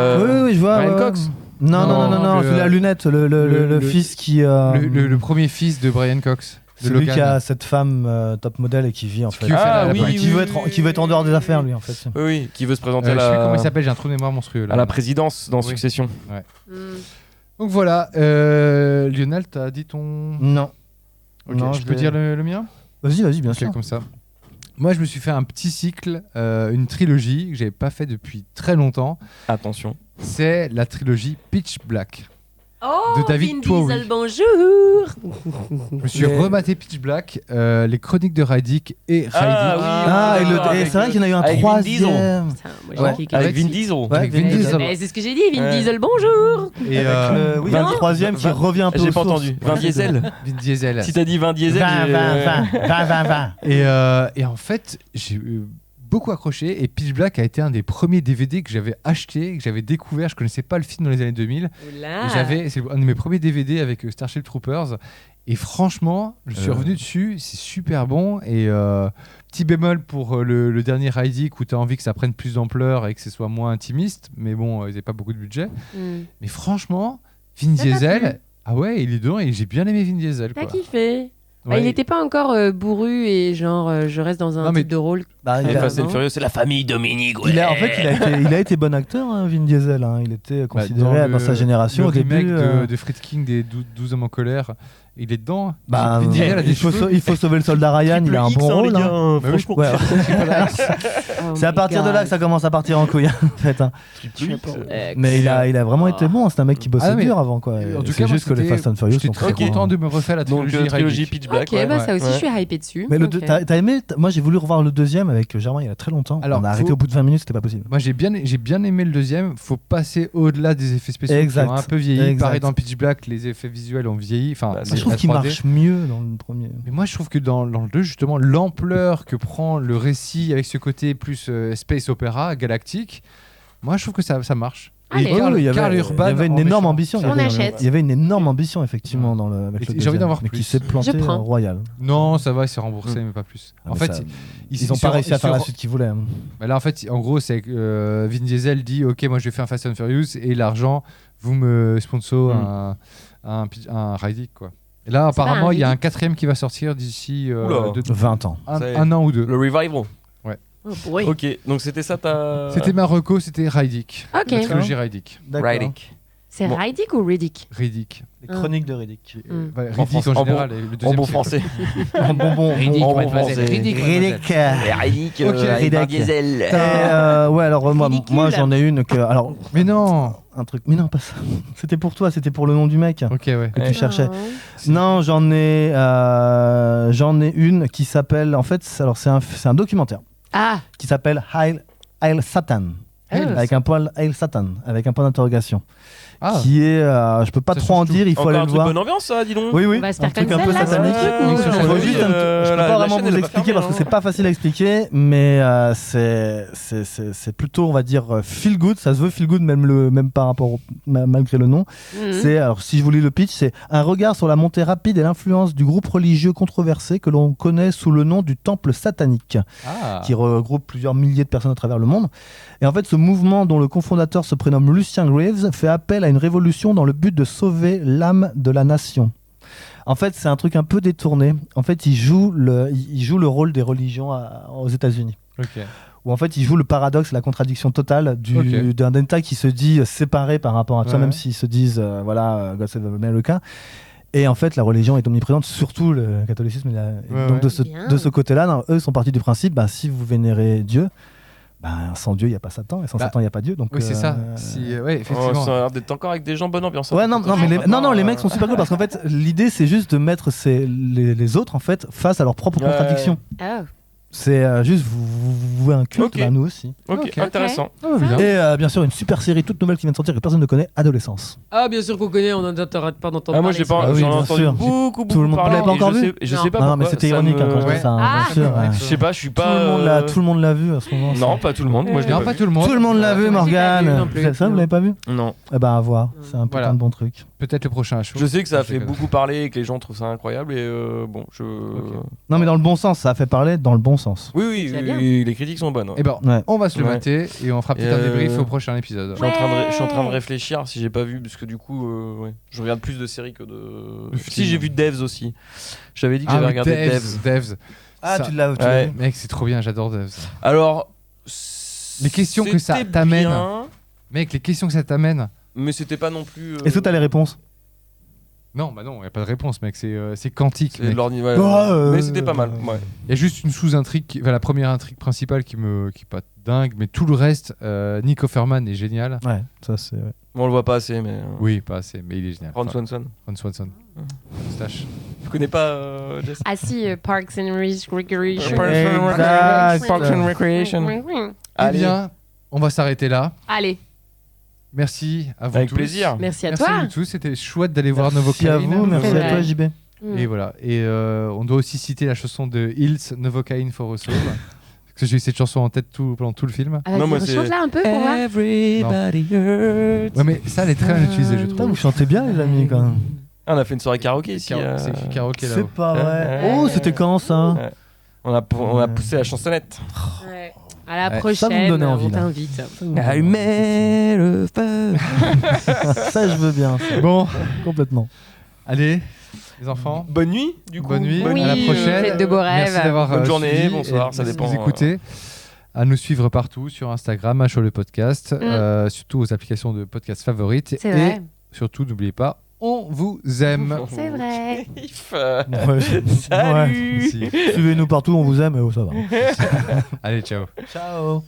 Oui, je vois. Ryan ouais. Cox. Non, Non, celui à lunettes, le fils qui. Le premier fils de Brian Cox. De Celui Logan. qui a cette femme top modèle et qui vit en fait. Qui veut faire Ah, la oui, politique. Qui veut être en dehors des affaires lui en fait. Oui, qui veut se présenter Je sais plus comment il à s'appelle, j'ai un trou de mémoire monstrueux. Là. la présidence dans Oui. Succession. Mm. Donc voilà, Lionel, t'as dit ton. Non. Ok, Non, je je peux vais- dire le mien. Vas-y, bien Ok, sûr. comme ça. Moi, je me suis fait un petit cycle, une trilogie que j'avais pas fait depuis très longtemps. Attention. C'est la trilogie Pitch Black. Oh, De David Vin Towery. Diesel, bonjour. Je me suis rematé Pitch Black, les chroniques de Riddick et Riddick. Ah, et avec, c'est vrai qu'il y en a eu un avec Vin Diesel. troisième. Putain, moi, j'ai Ouais. kické. Avec Vin Diesel. Ouais, Avec Vin Vin Diesel. Mais c'est ce que j'ai dit, Vin Ouais. Diesel, bonjour. Et Oui, un troisième qui revient un peu J'ai aux pas sources. entendu. Vin Diesel. Vin Diesel. Si t'as dit Vin Diesel, 20. Et en fait, j'ai beaucoup accroché. Et Pitch Black a été un des premiers DVD que j'avais acheté, que j'avais découvert. Je connaissais pas le film dans les années 2000. Oula. C'est un de mes premiers DVD avec Starship Troopers. Et franchement, je suis Euh. revenu dessus, c'est super bon. Et petit bémol pour le dernier Riddick où tu as envie que ça prenne plus d'ampleur et que ce soit moins intimiste. Mais bon, ils n'avaient pas beaucoup de budget. Mm. Mais franchement, Vin Ça t'a plu Diesel, ah ouais, il est dedans et j'ai bien aimé Vin Diesel. T'as Quoi. kiffé. Bah, Ouais. il n'était pas encore bourru et genre je reste dans un Non, mais- type de rôle. Bah, Et il a- Fast and Furious, c'est la famille Dominique. il a, en fait, il a été bon acteur, hein, Vin Diesel. Hein. Il était considéré dans sa génération le au remake début. de Fred King des 12 hommes en colère, il est dedans. Bah, Vin Diesel a des il faut cheveux. il faut sauver le soldat Ryan, il a un bon rôle. Hein. Bah oui, Franchement. Ouais. Oh C'est à my partir de là God. que ça commence à partir en couille, en fait. Hein. Mais il a vraiment été bon. C'est un mec qui bossait Ah, mais- dur avant, quoi. En tout C'est cas, moi, juste que les c'était- Fast and Furious J'étais sont très très content bons. de me refaire la Donc trilogie trilogie Riddick. Pitch Black. Ok, bah ça aussi, Ouais. je suis hypé dessus. Mais Ok. t'as aimé Moi, j'ai voulu revoir le deuxième avec Germain il y a très longtemps. Alors, on a arrêté faut- au bout de 20 minutes, c'était pas possible. Moi, j'ai bien aimé le deuxième. Faut passer au-delà des effets spéciaux Exact. qui ont un peu vieilli. Exact. Pareil dans Pitch Black, les effets visuels ont vieilli. Enfin, Bah, les- Je trouve la qu'il 3D. marche mieux dans le premier. Mais moi, je trouve que dans le 2, justement, l'ampleur que prend le récit avec ce côté plus space opéra galactique, moi, je trouve que ça marche. Allez. Et Karl il y Karl avait Urban une en énorme méchant. ambition. On achète. Il y avait une énorme ambition, effectivement, avec Et le j'ai envie d'en deuxième, voir mais plus. qui s'est planté Je prends. royal. Non, ça va, il s'est remboursé, mais pas plus. Ah, En mais fait, ça- ils Ils ont pas réussi à faire la suite qu'ils voulaient. Hein. Bah là, en fait, en gros, c'est que Vin Diesel dit ok, moi je vais faire un Fast and Furious et l'argent, vous me sponsor un Riddick, quoi. Et là, C'est pas apparemment, un il y a un Riddick. 4ème qui va sortir d'ici Oula. 20 ans. C'est- un an ou deux. Le revival. Oh boy. Ok, donc c'était ça ta. C'était ma reco, c'était Riddick. Ok. La trilogie Riddick. Riddick. C'est Bon. Riddick ou Riddick Riddick. Les chroniques de Riddick. Mm. Bah, En Riddick en bon- général. et le En deuxième, bon c'est- français. En bonbon. Riddick, bon mademoiselle. français. Riddick, mademoiselle. Riddick. Riddick Ok, avec Vin Riddick. Diesel. Ouais, alors Ridicule. moi j'en ai une que. Alors, Mais non. un truc. Mais non, pas ça. C'était pour toi, c'était pour le nom du mec Ok, ouais. que Ouais. tu cherchais. Oh. Non, j'en ai une qui s'appelle. En fait, c'est un documentaire Ah. qui s'appelle Hail Satan. Hail Avec un point Hail Satan, avec un point d'interrogation. Ah. Qui est. Je peux pas Ça trop en change tout. dire, il faut Encore aller un le truc voir. bonne ambiance, ça, dis donc. Oui, oui. On va se faire un truc un peu cancel, là, satanique. ce truc, ou- Sur Je la veux revue, juste je peux pas vraiment vous expliquer parce que c'est pas facile à expliquer, mais c'est plutôt, on va dire, feel good. Ça se veut feel good même par rapport malgré le nom. Mhm. C'est, alors si je vous lis le pitch, c'est un regard sur la montée rapide et l'influence du groupe religieux controversé que l'on connaît sous le nom du Temple satanique, Ah. qui regroupe plusieurs milliers de personnes à travers le monde. Et en fait, ce mouvement dont le cofondateur se prénomme Lucien Graves fait appel à une révolution dans le but de sauver l'âme de la nation. En fait, c'est un truc un peu détourné. En fait, il joue le rôle des religions aux États-Unis. Ok. Où en fait, il joue le paradoxe, la contradiction totale Ok. d'un État qui se dit séparé par rapport à ça, Ouais. même s'ils se disent God Save America. Et en fait, la religion est omniprésente, surtout le catholicisme. Et Ouais, donc, ouais. Bien. de ce côté-là, non, eux sont partis du principe, si vous vénérez Dieu, sans Dieu, il n'y a pas Satan, et sans Bah, Satan, il n'y a pas Dieu. Donc, Oui, c'est ça. Si, ouais, Oh, effectivement. ça a l'air d'être encore avec des gens bonne ambiance. hein. Ouais, non, mais les mecs sont super cool parce qu'en fait, l'idée, c'est juste de mettre les autres en fait face à leurs propres Ouais. contradictions. Oh. C'est juste vous vouez un culte, Ok. bah, nous aussi. Ok, intéressant. Ah, bien. Et bien sûr, une super série toute nouvelle qui vient de sortir que personne ne connaît, Adolescence. Ah, bien sûr qu'on connaît, on n'arrête pas d'entendre Ah, moi parler. j'ai pas, Ah oui, j'en ai bien entendu sûr. beaucoup Tout le monde- parler. vous l'avez pas et encore je vu sais- Je Non. sais pas Non, pourquoi. mais c'était ça ironique me- hein, quand je Ouais. dis ça, hein, Ah, bien sûr. ouais. Je sais pas, je suis Tout pas. le monde l'a vu à ce moment. Non, pas tout le monde. Moi je l'ai Non, pas pas vu. tout le monde. Tout le monde l'a vu, Moi, j'ai pas vu non Morgane. plus. Ça, vous l'avez pas vu Non. Eh ben, à voir. C'est un putain Voilà. de bon truc. Peut-être le prochain show. Je sais que ça a Je fait déconne. beaucoup parler et que les gens trouvent ça incroyable et bon, je. Non, mais dans le bon sens, ça a fait parler dans le bon sens. Oui, oui, C'est oui, bien. oui, les critiques sont bonnes. ouais. Eh ben, Ouais. on va se le Ouais. mater et on fera peut-être Et, un débrief au prochain épisode. Je suis en train de réfléchir si j'ai pas vu, parce que du coup, ouais, je regarde plus de séries que de. Si, film. j'ai vu Devs aussi. J'avais dit que Ah j'avais oui, regardé Devs. Devs. Devs. Ah, Ça- tu l'as Ouais. vu Mec, c'est trop bien, j'adore Devs. Alors. Les questions que ça c'était t'amène. bien, Mec, les questions que ça t'amène. mais c'était pas non plus. Est-ce que t'as les réponses Non, bah non, il n'y a pas de réponse, mec, c'est quantique. c'est Mec. de l'ordi- ouais, Ouais, mais c'était pas mal. Ouais. Il y a juste une sous-intrigue, la première intrigue principale qui est pas dingue, mais tout le reste, Nick Offerman est génial. Ouais, ça c'est. Ouais. Bon, on le voit pas assez, mais. Oui, pas assez, mais il est génial. Ron Enfin, Swanson. Ron Swanson. Moustache. Tu connais pas Jess Ah si, Parks and Recreation. Exact. Parks and Recreation. Eh Allez. bien, on va s'arrêter là. Allez, Merci à vous Avec tous. plaisir. merci à Merci à toi. vous tous, c'était chouette d'aller voir Merci à Novocaine. vous, merci C'est à toi, vrai. JB. Et voilà. Et on doit aussi citer la chanson de Hills, Novocaine for a Soul. Parce que j'ai eu cette chanson en tête pendant tout le film. Ah, vas-y, Non, moi, c'est- rechante là un peu pour voir. Everybody hurts. Ouais, mais ça, elle est très bien utilisée, je Putain, trouve. vous chantez bien, les amis, quand même. Ah, on a fait une soirée karaoké ici. C'est écrit karaoké C'est là-haut. pas vrai. Ouais. Oh, c'était quand ça Ouais. On a poussé la chansonnette. Ouais. À la Ouais. prochaine, Ça, vous me donnez envie, on là. t'invite. Allumez le feu. Ça, je veux bien. ça. Bon, Complètement. allez, les enfants. Bonne nuit, du coup. Bonne nuit, Oui, à la prochaine. faites de beaux Merci rêves. d'avoir Bonne journée, suivi bonsoir, et ça merci dépend, de nous écouter. À nous suivre partout sur Instagram, à le podcast, surtout aux applications de podcast favorites. C'est et vrai. surtout, n'oubliez pas, on vous aime. C'est vrai. Ouais. Salut. Merci. Suivez-nous partout, on vous aime, et oh, ça va. Allez, ciao. Ciao.